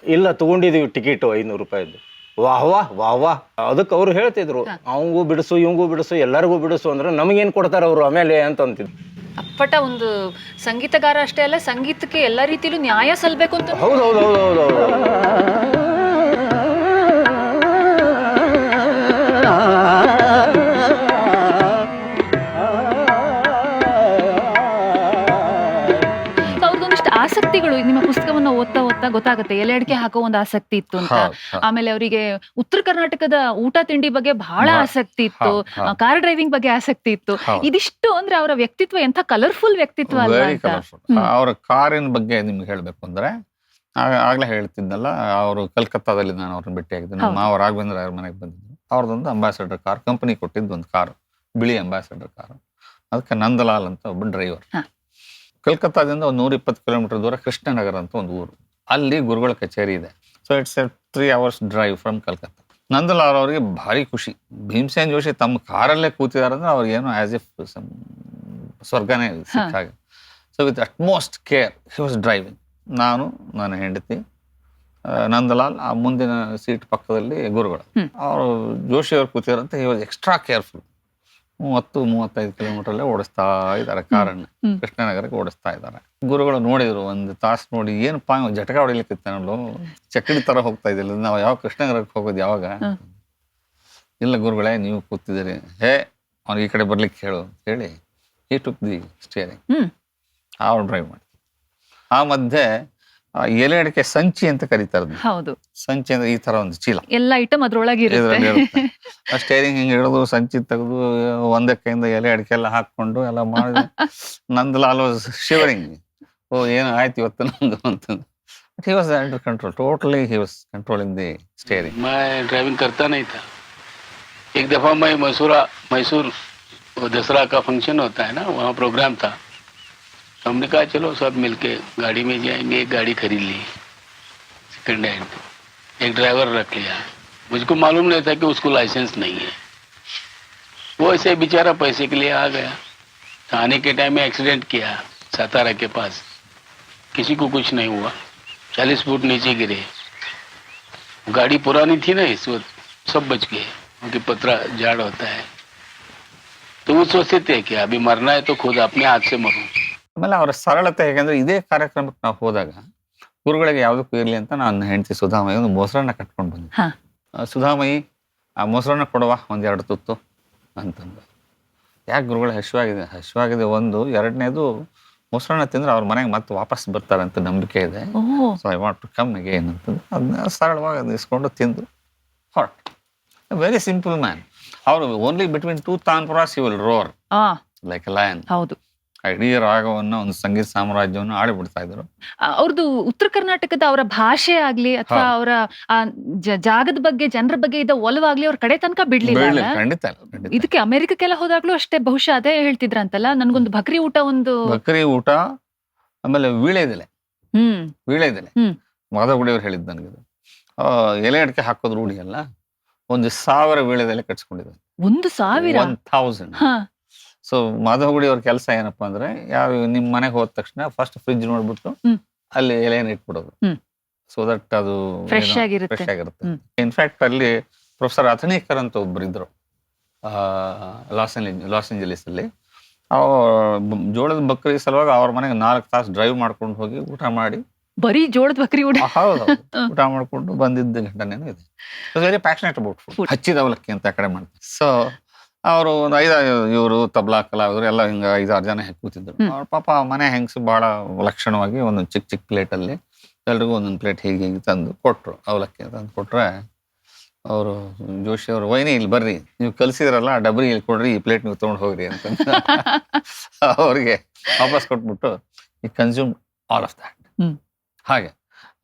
J: ಇಲ್ಲ, ತೊಗೊಂಡಿದ್ದೀವಿ ಟಿಕೆಟು 500 ರೂಪಾಯಿದ್ದು. ವಾಹ್. ಅದಕ್ಕೆ ಅವರು ಹೇಳ್ತಿದ್ರು, ಅವಂಗೂ ಬಿಡಿಸು, ಇವಂಗೂ ಬಿಡಿಸು, ಎಲ್ಲರಿಗೂ ಬಿಡಿಸು ಅಂದ್ರೆ ನಮಗೇನು ಕೊಡ್ತಾರೆ ಅವರು ಆಮೇಲೆ ಅಂತ ಅಂತಿದ್ರು.
B: ಅಪ್ಪಟ ಒಂದು ಸಂಗೀತಗಾರ ಅಷ್ಟೇ ಅಲ್ಲ, ಸಂಗೀತಕ್ಕೆ ಎಲ್ಲ ರೀತಿಲೂ ನ್ಯಾಯ ಸಲ್ಲಬೇಕು ಅಂತ.
J: ಹೌದು.
B: ಅವ್ರದೊಂದಿಷ್ಟು ಆಸಕ್ತಿಗಳು ನಿಮ್ಮ ಪುಸ್ತಕವನ್ನು ಓದ್ತಾ ಗೊತ್ತಾಗುತ್ತೆ. ಎಲೆ ಅಡಿಕೆ ಹಾಕೋ ಒಂದು ಆಸಕ್ತಿ ಇತ್ತು ಅಂತ. ಆಮೇಲೆ ಅವರಿಗೆ ಉತ್ತರ ಕರ್ನಾಟಕದ ಊಟ ತಿಂಡಿ ಬಗ್ಗೆ ಬಹಳ ಆಸಕ್ತಿ ಇತ್ತು, ಕಾರ್ ಡ್ರೈವಿಂಗ್ ಬಗ್ಗೆ ಆಸಕ್ತಿ ಇತ್ತು. ಇದಿಷ್ಟು ಅಂದ್ರೆ ಅವರ ವ್ಯಕ್ತಿತ್ವ ಎಂಥ ಕಲರ್ಫುಲ್ ವ್ಯಕ್ತಿತ್ವ ಅಲ್ಲ ಅಂತ.
A: ಅವರ ಕಾರಿನ ಬಗ್ಗೆ ನಿಮ್ಗೆ ಹೇಳ್ಬೇಕು ಅಂದ್ರೆ, ಆಗ್ಲೇ ಹೇಳ್ತಿದ್ನಲ್ಲ, ಅವರು ಕಲ್ಕತ್ತಾದಲ್ಲಿ ನಾನು ಅವ್ರನ್ನ ಭೇಟಿಯಾಗಿದ್ದೆ. ನಮ್ಮ ಮಾವ ರಾಘವೇಂದ್ರ ಅವ್ರ ಮನೆಗೆ ಬಂದಿದ್ರು. ಅವ್ರದ್ದೊಂದು ಅಂಬಾಸಡರ್ ಕಾರ್, ಕಂಪನಿ ಕೊಟ್ಟಿದ್ದು ಒಂದು ಕಾರು, ಬಿಳಿ ಅಂಬಾಸಡರ್ ಕಾರು. ಅದಕ್ಕೆ ನಂದಲಾಲ್ ಅಂತ ಒಬ್ಬ ಡ್ರೈವರ್. ಕಲ್ಕತ್ತಾದಿಂದ ಒಂದು 120 ಕಿಲೋಮೀಟರ್ ದೂರ ಕೃಷ್ಣನಗರ ಅಂತ ಒಂದು ಊರು, ಅಲ್ಲಿ ಗುರುಗಳ ಕಚೇರಿ ಇದೆ. So it's A 3 hours drive from Calcutta. Nandalal ಅವರಿಗೆ ಭಾರಿ ಖುಷಿ, ಭೀಮಸೇನ್ ಜೋಶಿ ತಮ್ಮ ಕಾರಲ್ಲೇ ಕೂತಿದ್ದಾರೆ ಅಂದ್ರೆ ಅವ್ರಿಗೇನು ಆಸ್ ಇಫ್ ಸ್ವರ್ಗನೇ ಸಿಕ್ಕಾಗ. So with utmost care he was driving. ನಾನು, ನನ್ನ ಹೆಂಡತಿ, ನಂದಲಾಲ್, ಆ ಮುಂದಿನ ಸೀಟ್ ಪಕ್ಕದಲ್ಲಿ ಗುರುಗಳು. ಅವರು ಜೋಶಿ ಅವ್ರು ಕೂತಿದಾರಂತ ಹಿ ವಾಸ್ ಎಕ್ಸ್ಟ್ರಾ ಕೇರ್ಫುಲ್. 30-35 ಕಿಲೋಮೀಟರ್ಲ್ಲೇ ಓಡಿಸ್ತಾ ಇದ್ದಾರೆ ಕಾರನ್ನ, ಕೃಷ್ಣನಗರಕ್ಕೆ ಓಡಿಸ್ತಾ ಇದ್ದಾರೆ. ಗುರುಗಳು ನೋಡಿದ್ರು, ಒಂದು ತಾಸು ನೋಡಿ, ಏನಪ್ಪಾ ಜಟಕ ಹೊಡಿಲಿಕ್ಕಿತ್ತಾನಲ್ಲೋ, ಚಕ್ಕಡಿ ತರ ಹೋಗ್ತಾ ಇದ್ದಿಲ್ಲ, ನಾವು ಯಾವ ಕೃಷ್ಣನಗರಕ್ಕೆ ಹೋಗೋದು ಯಾವಾಗ? ಇಲ್ಲ ಗುರುಗಳೇ, ನೀವು ಕೂತಿದ್ದೀರಿ, ಅವ್ನಿಗೆ ಈ ಕಡೆ ಬರ್ಲಿಕ್ಕೆ ಹೇಳು ಅಂತ ಹೇಳಿ ಈ ಟುಕ್ ದಿ ಸ್ಟೇರಿಂಗ್. ಅವ್ರು ಡ್ರೈವ್ ಮಾಡಿ. ಆ ಮಧ್ಯೆ ಎಲೆ ಅಡಿಕೆ ಸಂಚಿ ಅಂತ ಕರೀತಾರೆ.
B: ಹೌದು,
A: ಸಂಚಿ ಅಂದ್ರೆ ಈ ತರ ಒಂದು ಚೀಲ,
B: ಎಲ್ಲ ಐಟಮ್ ಅದ್ರೊಳಗೆ
A: ಸ್ಟೇರಿಂಗ್ ಹಿಂಗೆ ಹಿಡಿದು ಸಂಚಿ ತೆಗೆದು ಒಂದೇ ಕೈಯಿಂದ ಎಲೆ ಅಡಿಕೆ ಎಲ್ಲ ಹಾಕೊಂಡು ಎಲ್ಲ ಮಾಡಿದೆ. ನಂದಲಾಲ್ ಶಿವರಿಂಗ್, ಏನು ಆಯ್ತು ಇವತ್ತು ನಮ್ದು ಅಂತ. He was under control. Totally he was controlling the steering.
L: मैं ड्राइविंग करता नहीं था. एक दफ़ा मैं मैसूर दसरा का फंक्शन होता है ना, वहाँ प्रोग्राम था. हमने कहा चलो सब मिलके गाड़ी में जाएंगे. एक गाड़ी खरीद ली सेकंड हैंड, एक ड्राइवर रख लिया. मुझको मालूम नहीं था कि उसको लाइसेंस नहीं है. वो ऐसे बेचारा पैसे के लिए आ गया। आने के टाइम में एक्सीडेंट किया सातारा के पास, किसी को कुछ नहीं हुआ, 40 फुट नीचे गिरे। गाड़ी पुरानी थी ना इस वक्त, सब बच गए, उनकी पतरा झाड़ होता है। तो वो सोचते थे कि अभी मरना है तो खुद अपने हाथ से मरूं।
A: ಆಮೇಲೆ ಅವರ ಸರಳತೆ ಹೇಗೆಂದ್ರೆ ಇದೇ ಕಾರ್ಯಕ್ರಮಕ್ಕೆ ನಾವು ಹೋದಾಗ ಗುರುಗಳಿಗೆ ಯಾವುದಕ್ಕೂ ಇರಲಿ ಅಂತ ನನ್ನ ಹೆಂಡತಿ ಸುಧಾಮಯಿ ಒಂದು ಮೊಸರನ್ನ ಕಟ್ಕೊಂಡು ಬಂದೆ. ಸುಧಾಮಯಿ ಆ ಮೊಸರನ್ನ ಕೊಡುವ ಒಂದೆರಡು ತುತ್ತು ಅಂತಂದು. ಯಾಕೆ ಗುರುಗಳು ಹಶ್ವಾಗಿದೆ ಒಂದು, ಎರಡನೇದು ಮೊಸರನ್ನ ತಿಂದ್ರೆ ಅವ್ರ ಮನೆಗೆ ಮತ್ತೆ ವಾಪಸ್ ಬರ್ತಾರೆ ಅಂತ ನಂಬಿಕೆ ಇದೆ. So I want to come again ಅಂತಂದು ಅದನ್ನ ಸರಳವಾಗಿ ಅದು ಇಸ್ಕೊಂಡು ತಿಂದು ಹಾಟ್. Very simple man. ಅವರು only between two tanpuras he will roar like a lion.
B: ಹೌದು,
A: ಇಡೀ ರಾಗವನ್ನ ಒಂದು ಸಂಗೀತ ಸಾಮ್ರಾಜ್ಯವನ್ನು ಆಡಿಬಿಡ್ತಾ ಇದ್ರು.
B: ಅವ್ರದ್ದು ಉತ್ತರ ಕರ್ನಾಟಕದ ಅವರ ಭಾಷೆ ಆಗ್ಲಿ ಅಥವಾ ಅವರ ಜಾಗದ ಬಗ್ಗೆ, ಜನರ ಬಗ್ಗೆ ಇದ್ದ ಒಲವಾಗ್ಲಿ ಅವ್ರ ಕಡೆ ತನಕ ಬಿಡ್ಲಿಲ್ಲ.
A: ಖಂಡಿತ.
B: ಇದಕ್ಕೆ ಅಮೆರಿಕಕ್ಕೆಲ್ಲ ಹೋದಾಗ್ಲೂ ಅಷ್ಟೇ ಬಹುಶಃ ಅದೇ ಹೇಳ್ತಿದ್ರಂತಲ್ಲ, ನನ್ಗೊಂದು ಬಕ್ರಿ ಊಟ
A: ಆಮೇಲೆ ವೀಳೆದೆಲೆ ಮಾಧವಗುಡಿಯವ್ರು ಹೇಳಿದ್ ನನಗೆ, ಎಲೆ ಅಡಿಕೆ ಹಾಕೋದು ರೂಢಿ ಅಲ್ಲ, 1,000 ವೀಳೆದೆಲೆ ಕಟ್ಸ್ಕೊಂಡಿದ್ದಾರೆ. 1,000. ಸೊ ಮಾಧವಗುಡಿ ಅವ್ರ ಕೆಲಸ ಏನಪ್ಪಾ ಅಂದ್ರೆ, ಯಾವ ನಿಮ್ ಮನೆಗೆ ಹೋದ ತಕ್ಷಣ ಫಸ್ಟ್ ಫ್ರಿಡ್ಜ್ ನೋಡ್ಬಿಟ್ಟು ಅಲ್ಲಿ ಎಲೆಯನ್ನು ಇಟ್ಬಿಡೋದು, ಸೊ ದಟ್ ಅದು ಫ್ರೆಶ್ ಆಗಿರುತ್ತೆ. ಇನ್ಫ್ಯಾಕ್ಟ್ ಅಲ್ಲಿ ಪ್ರೊಫೆಸರ್ ಅಥಣೀಕರ್ ಅಂತ ಒಬ್ರು ಇದ್ರು ಲಾಸ್ ಏಂಜಲೀಸ್ ಅಲ್ಲಿ. ಜೋಳದ ಬಕ್ರಿ ಸಲುವಾಗಿ ಅವ್ರ ಮನೆಗೆ 4 ತಾಸು ಡ್ರೈವ್ ಮಾಡ್ಕೊಂಡು ಹೋಗಿ ಊಟ ಮಾಡಿ,
B: ಬರೀ ಜೋಳದ ಬಕ್ರಿ
A: ಹೌದು ಊಟ ಮಾಡ್ಕೊಂಡು ಬಂದಿದ್ದ ಘಟನೆನೂ ಇದೆ. Very passionate about food. ಹಚ್ಚಿದ ಅವಲಕ್ಕಿ ಅಂತ ಕಡೆ ಮಾಡ್ತಾರೆ. ಸೊ ಅವರು ಒಂದು 5 ಇವರು ತಬ್ಲಾ ಕಲಾವಿದರು ಎಲ್ಲ ಹಿಂಗ 5-6 ಜನ ಕೂತಿದ್ರು. ಅವ್ರ ಪಾಪ ಮನೆ ಹೆಂಗಸು ಬಹಳ ಲಕ್ಷಣವಾಗಿ ಒಂದೊಂದು ಚಿಕ್ಕ ಪ್ಲೇಟಲ್ಲಿ ಎಲ್ರಿಗೂ ಒಂದೊಂದು ಪ್ಲೇಟ್ ಹೀಗೆ ತಂದು ಕೊಟ್ರು, ಅವಲಕ್ಕಿ ತಂದು ಕೊಟ್ರೆ ಅವರು ಜೋಶಿ ಅವರು, ವೈನಿ ಇಲ್ಲಿ ಬರ್ರಿ, ನೀವು ಕಲ್ಸಿದ್ರಲ್ಲ ಡಬ್ರಿ ಇಲ್ಲಿ ಕೊಡ್ರಿ, ಈ ಪ್ಲೇಟ್ ನೀವು ತೊಗೊಂಡು ಹೋಗ್ರಿ ಅಂತ ಅವ್ರಿಗೆ ವಾಪಸ್ ಕೊಟ್ಬಿಟ್ಟು ಈ ಕನ್ಸ್ಯೂಮ್ ಆಲ್ ಆಫ್ ದ್ಯಾಟ್. ಹಾಗೆ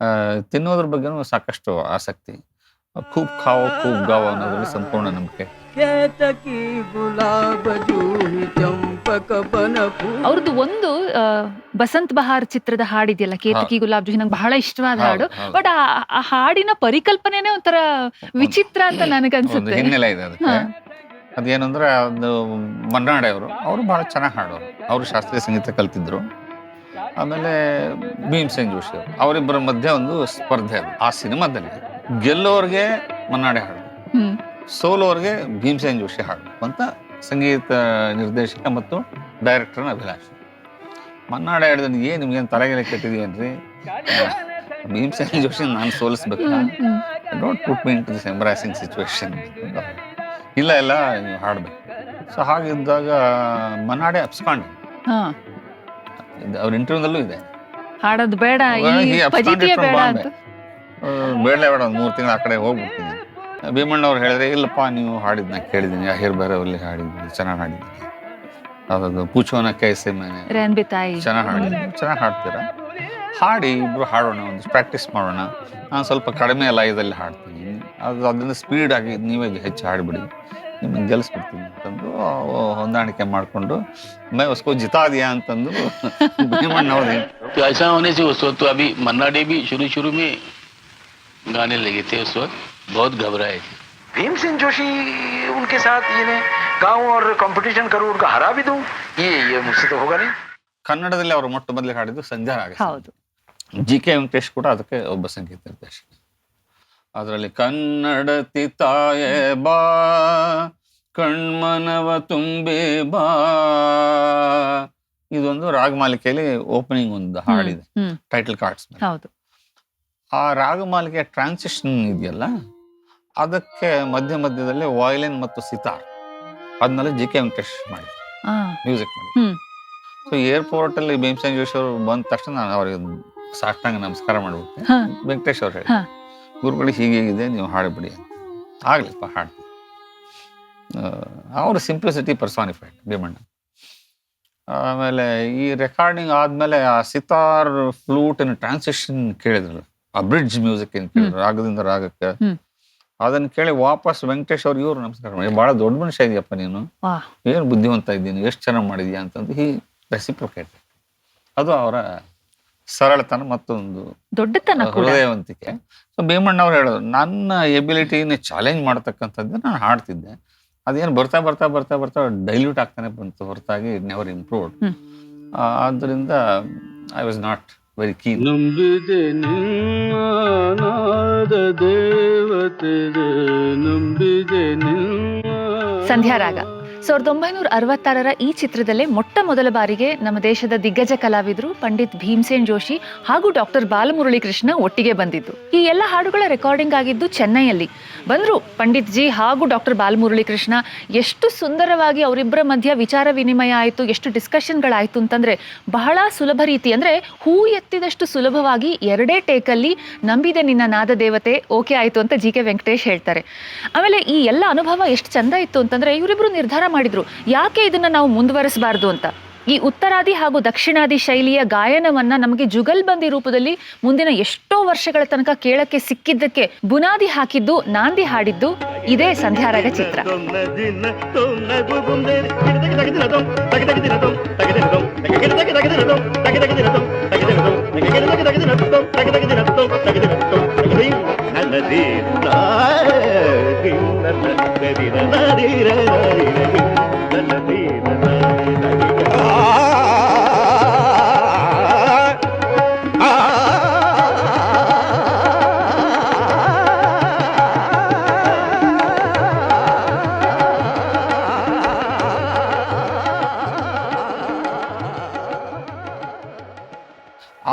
A: ತಿನ್ನೋದ್ರ ಬಗ್ಗೆನೂ ಸಾಕಷ್ಟು ಆಸಕ್ತಿ. ಖೂಬ್ ಖಾವೋ ಖೂಬ್ ಗಾವೋ ಅನ್ನೋದ್ರಲ್ಲಿ ಸಂಪೂರ್ಣ ನಂಬಿಕೆ.
B: ಅವ್ರದ್ದು ಒಂದು ಬಸಂತ್ ಬಹಾರ್ ಚಿತ್ರದ ಹಾಡಿದೆಯಲ್ಲ, ಕೇತಕಿ ಗುಲಾಬ್ ಜೂಹಿ, ನಂಗೆ ಬಹಳ ಇಷ್ಟವಾದ ಹಾಡು. ಬಟ್ ಆ ಹಾಡಿನ ಪರಿಕಲ್ಪನೆನೇ ಒಂಥರ ವಿಚಿತ್ರ ಅಂತ ನನಗನ್ಸುತ್ತೆ.
A: ಹಿನ್ನೆಲೆ ಇದೆ ಅದಕ್ಕೆ. ಅದೇನಂದ್ರೆ ಅದು ಮನ್ನಾಡೆ ಅವರು ಬಹಳ ಚೆನ್ನಾಗಿ ಹಾಡೋರು. ಅವರು ಶಾಸ್ತ್ರೀಯ ಸಂಗೀತ ಕಲ್ತಿದ್ರು. ಆಮೇಲೆ ಭೀಮಸೇನ್ ಜೋಶಿ ಅವರಿಬ್ಬರ ಮಧ್ಯೆ ಒಂದು ಸ್ಪರ್ಧೆ ಅದು. ಆ ಸಿನಿಮಾದಲ್ಲಿ ಗೆಲ್ಲೋರ್ಗೆ ಮನ್ನಾಡೆ ಹಾಡು, ಸೋಲೋರ್ಗೆ ಭೀಮಸೇನ್ ಜೋಶಿ ಹಾಡು ಅಂತ ಸಂಗೀತ ನಿರ್ದೇಶಕ ಮತ್ತು ಡೈರೆಕ್ಟರ್ನ ಅಭಿಲಾಷೆ. ಮನ್ನಾಡೆ ಹಾಡಿದ ನಿಮ್ಗೇನು ತಲೆಗೆಲೆ ಕೆಟ್ಟಿದೆಯೇನ್ರಿ, ಭೀಮಸೇನ್ ಜೋಶಿ ನಾನು ಸೋಲಿಸ್ಬೇಕು, don't put me into this embarrassing situation. ಇಲ್ಲ ನೀವು ಹಾಡ್ಬೇಕು. ಸೊ ಹಾಗಿದ್ದಾಗ ಮನ್ನಾಡೆ ಅಪ್ಸ್ಕೊಂಡು ಅವ್ರ ಇಂಟರ್ವ್ಯೂದಲ್ಲೂ ಇದೆ,
B: ಹಾಡೋದು ಬೇಡ,
A: ಬೇಡ ಒಂದು 3 ತಿಂಗಳು ಆ ಕಡೆ ಹೋಗ್ಬಿಡ್ತೀನಿ. ಭೀಮಣ್ಣವ್ರು ಹೇಳಿದ್ರೆ, ಇಲ್ಲಪ್ಪ ನೀವು ಹಾಡಿದ್ನ ಕೇಳಿದ್ದೀನಿ, ಅಹಿರ್ ಬೇರೆಯಲ್ಲಿ ಹಾಡಿದ್ದೀನಿ, ಚೆನ್ನಾಗಿ ಹಾಡಿದ್ದೀನಿ, ಅದದು ಪೂಚೋನ ಕೈಸೆ ಮೇಲೆ ಚೆನ್ನಾಗಿ ಹಾಡ್ತೀರಾ, ಹಾಡಿ ಇಬ್ರು ಹಾಡೋಣ, ಒಂದು ಪ್ರಾಕ್ಟೀಸ್ ಮಾಡೋಣ, ನಾನು ಸ್ವಲ್ಪ ಕಡಿಮೆ ಲಯದಲ್ಲಿ ಹಾಡ್ತೀನಿ, ಅದರಿಂದ ಸ್ಪೀಡ್ ಆಗಿ ನೀವೇ ಹೆಚ್ಚು ಹಾಡ್ಬಿಡಿ, ನಿಮ್ಮನ್ನು ಗೆಲ್ಲಿಸ್ಬಿಡ್ತೀನಿ ಅಂತಂದು ಹೊಂದಾಣಿಕೆ ಮಾಡಿಕೊಂಡು ಮೈ ಉಸ್ಕೋ ಜಿತಾ ದಿಯಾ ಅಂತಂದು ಭೀಮಣ್ಣವ್ರು.
L: ऐसा होने से उस वक्त तो अभी मन्ना डे भी शुरू में गाने लगे थे, उस वक्त बहुत घबराए थे।
M: भीमसेन जोशी उनके साथ ये गाऊं और कंपटीशन करूं, उनका हरा भी दूं, ये मुझसे तो होगा नहीं.
A: ಕನ್ನಡದಲ್ಲಿ ಅವರು ಮೊಟ್ಟ ಮೊದಲಿಗೆ ಹಾಡಿದ್ದು ಸಂಧ್ಯಾ ರಾಗ. ಜಿ.ಕೆ. ವೆಂಕಟೇಶ್ ಕೂಡ ಅದಕ್ಕೆ ಒಬ್ಬ ಸಂಗೀತ ನಿರ್ದೇಶಕ. ಅದರಲ್ಲಿ ಕನ್ನಡತಿ ತಾಯೇ ಬಾ ಕಣ್ಮನವ ತುಂಬೆ ಬಾ, ಇದೊಂದು ರಾಗಮಾಲಿಕೆಯಲ್ಲಿ ಓಪನಿಂಗ್ ಒಂದು ಹಾಡಿದೆ, ಟೈಟಲ್ ಕಾರ್ಡ್ಸ್. ಆ ರಾಗಮಾಲಿಕೆಯ ಟ್ರಾನ್ಸಿಷನ್ ಇದೆಯಲ್ಲ, ಅದಕ್ಕೆ ಮಧ್ಯದಲ್ಲಿ ವಯಲಿನ್ ಮತ್ತು ಸಿತಾರ್ ಅದನ್ನೆಲ್ಲ ಜಿ.ಕೆ. ವೆಂಕಟೇಶ್ ಮಾಡಿ ಮ್ಯೂಸಿಕ್ ಮಾಡಿ. ಸೊ ಏರ್ಪೋರ್ಟ್ ಅಲ್ಲಿ ಭೀಮಸೇನ್ ಜೋಶಿ ಅವರು ಬಂದ ತಕ್ಷಣ ನಾನು ಅವ್ರಿಗೆ ಸಾಷ್ಟಾಂಗ ನಮಸ್ಕಾರ ಮಾಡ್ಬಿಟ್ಟೆ. ವೆಂಕಟೇಶ್ ಅವ್ರು ಹೇಳಿ, ಗುರುಗಳಿಗೆ ಹೀಗಿದೆ, ನೀವು ಹಾಡಿಬಿಡಿ ಅಂತ. ಆಗ್ಲಿಪ್ಪ ಹಾಡ್ತೀವಿ. ಅವ್ರ ಸಿಂಪ್ಲಿಸಿಟಿ ಪರ್ಸಾನಿಫೈಡ್ ಭೀಮಣ್ಣ. ಆಮೇಲೆ ಈ ರೆಕಾರ್ಡಿಂಗ್ ಆದ್ಮೇಲೆ ಆ ಸಿತಾರ್ ಫ್ಲೂಟಿನ ಟ್ರಾನ್ಸಿಷನ್ ಕೇಳಿದ್ರಲ್ಲ, ಆ ಬ್ರಿಡ್ಜ್ ಮ್ಯೂಸಿಕ್ ಏನ್ ಕೇಳಿದ್ರು ರಾಗದಿಂದ ರಾಗಕ್ಕೆ, ಅದನ್ನ ಕೇಳಿ ವಾಪಸ್ ವೆಂಕಟೇಶ್ ಅವ್ರಿಗೆ ಇವ್ರು ನಮಸ್ಕಾರ ಮಾಡಿ, ಬಹಳ ದೊಡ್ಡ ಮನುಷ್ಯ ಇದೆಯಪ್ಪ ನೀನು, ಏನು ಬುದ್ಧಿವಂತ ಇದ್ದೀನಿ, ಎಷ್ಟು ಚೆನ್ನಾಗಿ ಮಾಡಿದ್ಯಾ ಅಂತಂದು ಹಿ ರೆಸಿಪ್ರೊಕೇಟ್. ಅದು ಅವರ ಸರಳತನ ಮತ್ತೊಂದು
B: ದೊಡ್ಡತನ,
A: ಹೃದಯವಂತಿಕೆ. ಸೊ ಭೀಮಣ್ಣ ಅವ್ರು ಹೇಳೋದು, ನನ್ನ ಎಬಿಲಿಟಿನ ಚಾಲೆಂಜ್ ಮಾಡ್ತಕ್ಕಂಥದ್ದು ನಾನು ಹಾಡ್ತಿದ್ದೆ, ಅದೇನು ಬರ್ತಾ ಬರ್ತಾ ಬರ್ತಾ ಬರ್ತಾ ಡೈಲ್ಯೂಟ್ ಆಗ್ತಾನೆ ಬಂತು ಹೊರತಾಗಿ ಇಟ್ ನೆವರ್ ಇಂಪ್ರೂವ್ಡ್. ಆದ್ದರಿಂದ I was not very keen.
C: ನಂಬಿದೆ ನಿಮ್ಮನಾದ ದೇವತೆ, ನಂಬಿದೆ ನಿಮ್ಮ.
B: ಸಂಧ್ಯಾರಾಗ 1966 ಈ ಚಿತ್ರದಲ್ಲೇ ಮೊಟ್ಟ ಮೊದಲ ಬಾರಿಗೆ ನಮ್ಮ ದೇಶದ ದಿಗ್ಗಜ ಕಲಾವಿದರು ಪಂಡಿತ್ ಭೀಮ್ಸೇನ್ ಜೋಶಿ ಹಾಗೂ ಡಾಕ್ಟರ್ ಬಾಲಮುರಳಿ ಕೃಷ್ಣ ಒಟ್ಟಿಗೆ ಬಂದಿದ್ದು. ಈ ಎಲ್ಲ ಹಾಡುಗಳ ರೆಕಾರ್ಡಿಂಗ್ ಆಗಿದ್ದು ಚೆನ್ನೈಯಲ್ಲಿ. ಬಂದ್ರು ಪಂಡಿತ್ ಜಿ ಹಾಗೂ ಡಾಕ್ಟರ್ ಬಾಲಮುರಳಿ ಕೃಷ್ಣ. ಎಷ್ಟು ಸುಂದರವಾಗಿ ಅವರಿಬ್ಬರ ಮಧ್ಯ ವಿಚಾರ ವಿನಿಮಯ ಆಯಿತು, ಎಷ್ಟು ಡಿಸ್ಕಷನ್ಗಳಾಯಿತು ಅಂತಂದ್ರೆ ಬಹಳ ಸುಲಭ ರೀತಿ, ಅಂದ್ರೆ ಹೂ ಎತ್ತಿದಷ್ಟು ಸುಲಭವಾಗಿ 2 ಟೇಕಲ್ಲಿ ನಂಬಿದೆ ನಿನ್ನ ನಾದ ದೇವತೆ ಓಕೆ ಆಯಿತು ಅಂತ ಜಿ ಕೆ ವೆಂಕಟೇಶ್ ಹೇಳ್ತಾರೆ. ಆಮೇಲೆ ಈ ಎಲ್ಲ ಅನುಭವ ಎಷ್ಟು ಚಂದ ಇತ್ತು ಅಂತಂದ್ರೆ ಇವರಿಬ್ರು ನಿರ್ಧಾರ ಮಾಡಿದ್ರು ಯಾಕೆ ಇದನ್ನ ನಾವು ಮುಂದುವರಿಸಬಾರ್ದು ಅಂತ. ಈ ಉತ್ತರಾದಿ ಹಾಗೂ ದಕ್ಷಿಣಾದಿ ಶೈಲಿಯ ಗಾಯನವನ್ನ ನಮಗೆ ಜುಗಲ್ಬಂದಿ ರೂಪದಲ್ಲಿ ಮುಂದಿನ ಎಷ್ಟೋ ವರ್ಷಗಳ ತನಕ ಕೇಳಕ್ಕೆ ಸಿಕ್ಕಿದ್ದಕ್ಕೆ ಬುನಾದಿ ಹಾಕಿದ್ದು, ನಾಂದಿ ಹಾಡಿದ್ದು ಇದೇ ಸಂಧ್ಯಾರಾಗ ಚಿತ್ರ.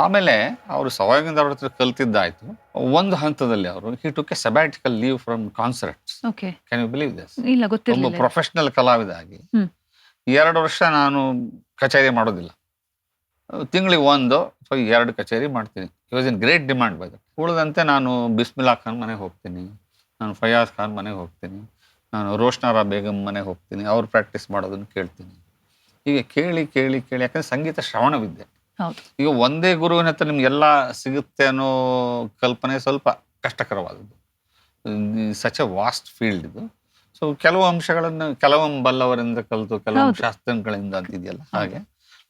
A: ಆಮೇಲೆ ಅವರು ಸವಾಯಿಗಂಧ ಅವ್ರ ಹತ್ರ ಕಲ್ತಿದ್ದಾಯ್ತು. ಒಂದು ಹಂತದಲ್ಲಿ ಅವರು he took a sabbatical leave from concerts. Can you believe this? ಒಬ್ಬ ಪ್ರೊಫೆಷನಲ್ ಕಲಾವಿದ ಆಗಿ 2 ವರ್ಷ ನಾನು ಕಚೇರಿ ಮಾಡೋದಿಲ್ಲ, ತಿಂಗಳಿಗೆ 1 ಅಥವಾ 2 ಕಚೇರಿ ಮಾಡ್ತೀನಿ. It was in great demand by that. ಉಳಿದಂತೆ ನಾನು ಬಿಸ್ಮಿಲ್ಲಾ ಖಾನ್ ಮನೆಗೆ ಹೋಗ್ತೀನಿ, ನಾನು ಫಯಾಜ್ ಖಾನ್ ಮನೆಗೆ ಹೋಗ್ತೀನಿ, ನಾನು ರೋಷ್ನಾರಾ ಬೇಗಂ ಮನೆಗೆ ಹೋಗ್ತೀನಿ, ಅವ್ರು ಪ್ರಾಕ್ಟೀಸ್ ಮಾಡೋದನ್ನು ಕೇಳ್ತೀನಿ. ಹೀಗೆ ಕೇಳಿ ಕೇಳಿ ಕೇಳಿ, ಯಾಕಂದ್ರೆ ಸಂಗೀತ ಶ್ರವಣವಿದ್ಯೆ. ಈಗ ಒಂದೇ ಗುರುವಿನ ಹತ್ರ ನಿಮ್ಗೆಲ್ಲ ಸಿಗುತ್ತೆ ಅನ್ನೋ ಕಲ್ಪನೆ ಸ್ವಲ್ಪ ಕಷ್ಟಕರವಾದದ್ದು. ಸಚ್ ಎ ವಾಸ್ಟ್ ಫೀಲ್ಡ್ ಇದು. ಸೊ ಕೆಲವು ಅಂಶಗಳನ್ನು ಕೆಲವೊಮ್ಮೆ ಬಲ್ಲವರಿಂದ ಕಲಿತು ಕೆಲವು ಶಾಸ್ತ್ರಗಳಿಂದ ಅಂತಿದೆಯಲ್ಲ, ಹಾಗೆ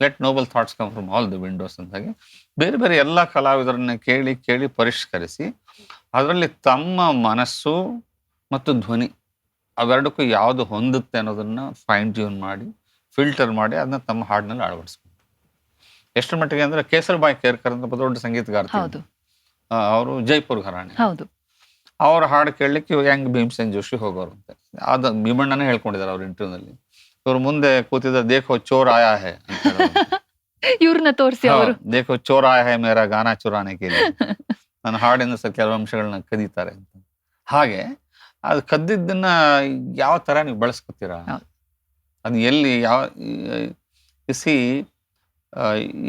A: let Nobel thoughts come from all the Windows ಅಂತ ಹಾಗೆ ಬೇರೆ ಬೇರೆ ಎಲ್ಲ ಕಲಾವಿದರನ್ನ ಕೇಳಿ ಕೇಳಿ ಪರಿಷ್ಕರಿಸಿ ಅದರಲ್ಲಿ ತಮ್ಮ ಮನಸ್ಸು ಮತ್ತು ಧ್ವನಿ ಅವೆರಡಕ್ಕೂ ಯಾವುದು ಹೊಂದುತ್ತೆ ಅನ್ನೋದನ್ನ ಫೈನ್ ಟ್ಯೂನ್ ಮಾಡಿ ಫಿಲ್ಟರ್ ಮಾಡಿ ಅದನ್ನ ತಮ್ಮ ಹಾಡಿನಲ್ಲಿ ಅಳವಡಿಸ್ಕೊಂಡು. ಎಷ್ಟು ಮಟ್ಟಿಗೆ ಅಂದ್ರೆ ಕೇಸರ್ಬಾಯಿ ಕೇರ್ಕರ್ ಅಂತ ದೊಡ್ಡ ಸಂಗೀತಗಾರ, ಅವರು ಜೈಪುರ್ ಘರಾಣೆ. ಅವ್ರ ಹಾಡು ಕೇಳಲಿಕ್ಕೆ ಇವಾಗ ಹೆಂಗ್ ಭೀಮ್ಸೇನ್ ಜೋಶಿ ಹೋಗೋರಂತೆ. ಅದು ಭೀಮಣ್ಣನೇ ಹೇಳ್ಕೊಂಡಿದ್ದಾರೆ ಅವ್ರ ಇಂಟರ್ವ್ಯೂನಲ್ಲಿ. ಇವ್ರು ಮುಂದೆ ಕೂತಿದ್ದ ದೇಖೋ ಚೋರ್ ಆಯಾ ಹೇ ಅಂತ
B: ಇವ್ರನ್ನ ತೋರಿಸಿ ಅವರು
A: ದೇಖೋ ಚೋರ್ ಆಯಾ ಹೇ ಮೇರಾ ಗಾನಾ ಚುರಾನೆ ಕೇಳಿ ನನ್ನ ಹಾಡಿನ ಕೆಲವು ಅಂಶಗಳನ್ನ ಕದೀತಾರೆ ಅಂತ. ಹಾಗೆ ಅದು ಕದ್ದಿದ್ದನ್ನ ಯಾವ ತರ ನೀವು ಬಳಸ್ಕೊತೀರಾ, ಅದು ಎಲ್ಲಿ ಯಾವ ಸಿ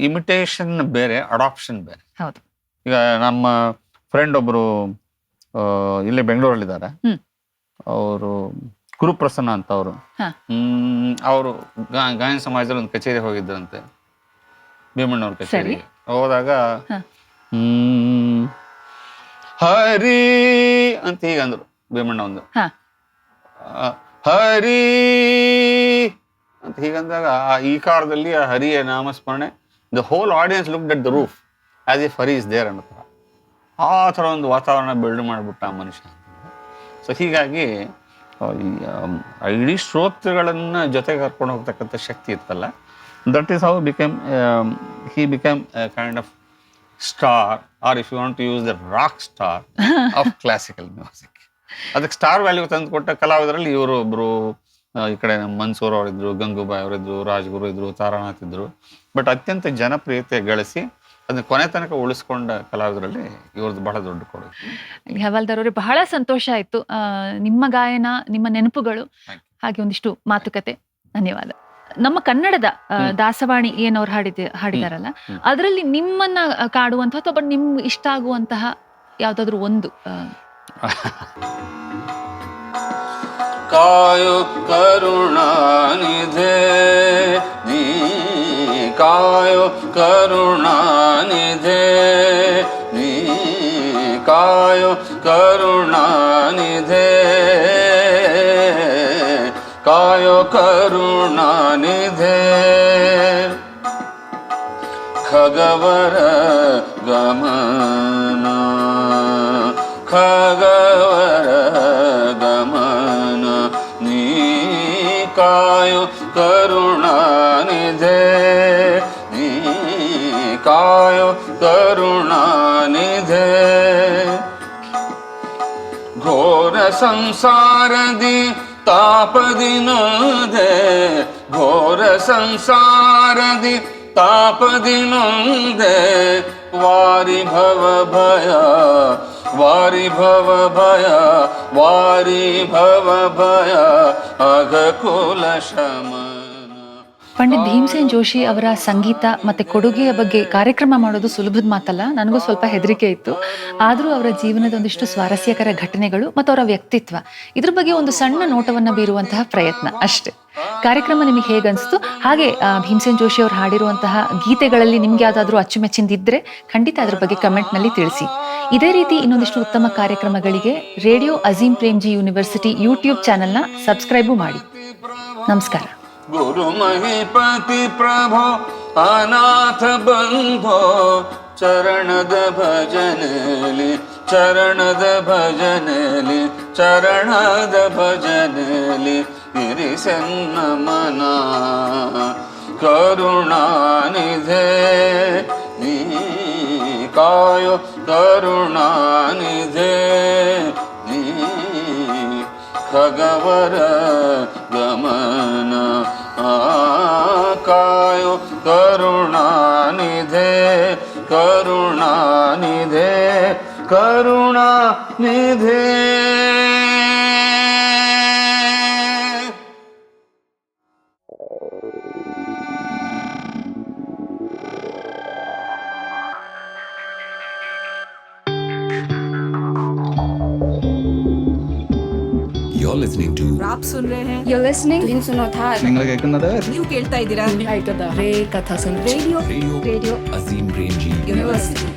A: ಇಮಿಟೇಷನ್ ಬೇರೆ, ಅಡಾಪ್ಷನ್ ಬೇರೆ. ಈಗ ನಮ್ಮ ಫ್ರೆಂಡ್ ಒಬ್ರು ಇಲ್ಲೇ ಬೆಂಗಳೂರಲ್ಲಿದ್ದಾರೆ, ಅವರು ಗುರುಪ್ರಸನ್ನ ಅಂತ ಅವರು ಗಾಯನ ಸಮಾಜದಲ್ಲಿ ಒಂದು ಕಚೇರಿ ಹೋಗಿದ್ರಂತೆ, ಭೀಮಣ್ಣವ್ರ ಕಚೇರಿ ಹೋದಾಗ ಹರಿ ಅಂತ ಹೀಗಂದ್ರು ಭೀಮಣ್ಣ ಒಂದು ಹರಿ ಅಂತ ಹೀಗಂದಾಗ ಈ ಕಾಲದಲ್ಲಿ ಆ ಹರಿಯ ನಾಮಸ್ಮರಣೆ, the whole audience looked at the roof as if Hari is there ಅನ್ನೋ ಥರ, ಆ ಥರ ಒಂದು ವಾತಾವರಣ ಬಿಲ್ಡ್ ಮಾಡಿಬಿಟ್ಟ ಆ ಮನುಷ್ಯ. ಸೊ ಹೀಗಾಗಿ ಇಡೀ ಶ್ರೋತೃಗಳನ್ನ ಜೊತೆಗೆ ಕರ್ಕೊಂಡು ಹೋಗ್ತಕ್ಕಂಥ ಶಕ್ತಿ ಇತ್ತಲ್ಲ, that is how he became a kind of star, or if you want to use the rock star of classical music. ಅದಕ್ಕೆ ಸ್ಟಾರ್ ವ್ಯಾಲ್ಯೂ ತಂದು ಕೊಟ್ಟ ಕಲಾವಿದರಲ್ಲಿ ಇವರು ಒಬ್ರು, ಈ ಕಡೆ ಮನ್ಸೂರ್ ಅವರಿದ್ರು, ಗಂಗೂಬಾಯಿ ಅವರಿದ್ರು, ರಾಜ್ಗುರು ಇದ್ರು, ತಾರಾನಾಥ್ ಇದ್ರು. ಬಟ್ ಅತ್ಯಂತ ಜನಪ್ರಿಯತೆ ಗಳಿಸಿ ಅದನ್ನ ಕೊನೆ ತನಕ ಉಳಿಸ್ಕೊಂಡ ಕಲಾವಿದರಲ್ಲಿ ಇವ್ರದ್ದು ಬಹಳ ದೊಡ್ಡ ಕೊಡುಗೆ.
B: ಹವಾಲ್ದಾರ್ ಅವರೇ, ಬಹಳ ಸಂತೋಷ ಆಯ್ತು. ನಿಮ್ಮ ಗಾಯನ, ನಿಮ್ಮ ನೆನಪುಗಳು, ಹಾಗೆ ಒಂದಿಷ್ಟು ಮಾತುಕತೆ. ಧನ್ಯವಾದ. ನಮ್ಮ ಕನ್ನಡದ ದಾಸವಾಣಿ ಏನವ್ರು ಹಾಡಿದಾರಲ್ಲ, ಅದರಲ್ಲಿ ನಿಮ್ಮನ್ನ ಕಾಡುವಂತಹ ಅಥವಾ ನಿಮ್ಗೆ ಇಷ್ಟ ಆಗುವಂತಹ ಯಾವ್ದಾದ್ರು ಒಂದು
C: ಕಾಯೋ ಕರುಣಾನಿಧೆ ನೀ ಕಾಯೋ ಕರುಣಾನಿಧೆ ನೀ ಕಾಯೋ ಕರುಣಾನಿಧೆ ಕಾಯೋ ಕರುಣಾನಿಧೆ ಖಗವರ ಗಮನ ಖಗವರ ಗಮನ ನೀ ಕಾಯೋ ಕರುಣಾನಿಧೆ ನೀ ಕಾಯೋ ಕರುಣಾನಿಧೆ ಘೋರ ಸಂಸಾರದಿ ತಾಪದಿ ನೊಂದೆ ಘೋರ ಸಂಸಾರದಿ ತಾಪದಿ ನೊಂದೆ ವಾರಿ ಭವ ಭಯ ವಾರಿ ಭವ ಭಯ ವಾರಿ ಭವ ಭಯ ಅಘಕುಲ ಶಮನ.
B: ಪಂಡಿತ್ ಭೀಮಸೇನ್ ಜೋಶಿ ಅವರ ಸಂಗೀತ ಮತ್ತೆ ಕೊಡುಗೆಯ ಬಗ್ಗೆ ಕಾರ್ಯಕ್ರಮ ಮಾಡೋದು ಸುಲಭದ ಮಾತಲ್ಲ. ನನಗೂ ಸ್ವಲ್ಪ ಹೆದರಿಕೆ ಇತ್ತು. ಆದರೂ ಅವರ ಜೀವನದ ಒಂದಿಷ್ಟು ಸ್ವಾರಸ್ಯಕರ ಘಟನೆಗಳು ಮತ್ತು ಅವರ ವ್ಯಕ್ತಿತ್ವ ಇದ್ರ ಬಗ್ಗೆ ಒಂದು ಸಣ್ಣ ನೋಟವನ್ನ ಬೀರುವಂತಹ ಪ್ರಯತ್ನ ಅಷ್ಟೇ. ಕಾರ್ಯಕ್ರಮ ನಿಮಗೆ ಹೇಗನ್ನಿಸ್ತು? ಹಾಗೆ ಭೀಮಸೇನ್ ಜೋಶಿ ಅವರು ಹಾಡಿರುವಂತಹ ಗೀತೆಗಳಲ್ಲಿ ನಿಮ್ಗೆ ಯಾವ್ದಾದ್ರು ಅಚ್ಚುಮೆಚ್ಚಿಂದಿದ್ರೆ ಖಂಡಿತ ಅದ್ರ ಬಗ್ಗೆ ಕಮೆಂಟ್ನಲ್ಲಿ ತಿಳಿಸಿ. ಇದೇ ರೀತಿ ಇನ್ನೊಂದಿಷ್ಟು ಉತ್ತಮ ಕಾರ್ಯಕ್ರಮಗಳಿಗೆ radio Azim Premji university YouTube ಚಾನೆಲ್ನ ಸಬ್ಸ್ಕ್ರೈಬು ಮಾಡಿ. ನಮಸ್ಕಾರ.
C: ಗುರು ಮಹಿಪತಿ ಪ್ರಭೋ ಅನಾಥ ಬಂಧೋ ಚರಣದ ಭಜನೆಲಿ ಚರಣದ ಭಜನೆಲಿ ಚರಣದ ಭಜನೆಲಿ ಇರಿಸನ್ನ ಮನ ಕರುಣಾನಿಧೆ ನೀ ಕಾಯೋ ಕರುಣಾನಿಧೆ ನೀ ಖಗವರ ಗಮನ ಕಾಯೋ ಕರುಣಾನಿಧೆ ಕರುಣಾನಿಧೆ ಕರುಣಾನಿಧೆ.
N: You're listening to
O: आप सुन रहे हैं You're listening दिन सुनो था
N: നിങ്ങൾ കേൾക്കുന്നത്
O: ನೀವು ಕೇಳ್ತಾ ಇದ್ದೀರಾ radio
N: radio Azim Premji
O: university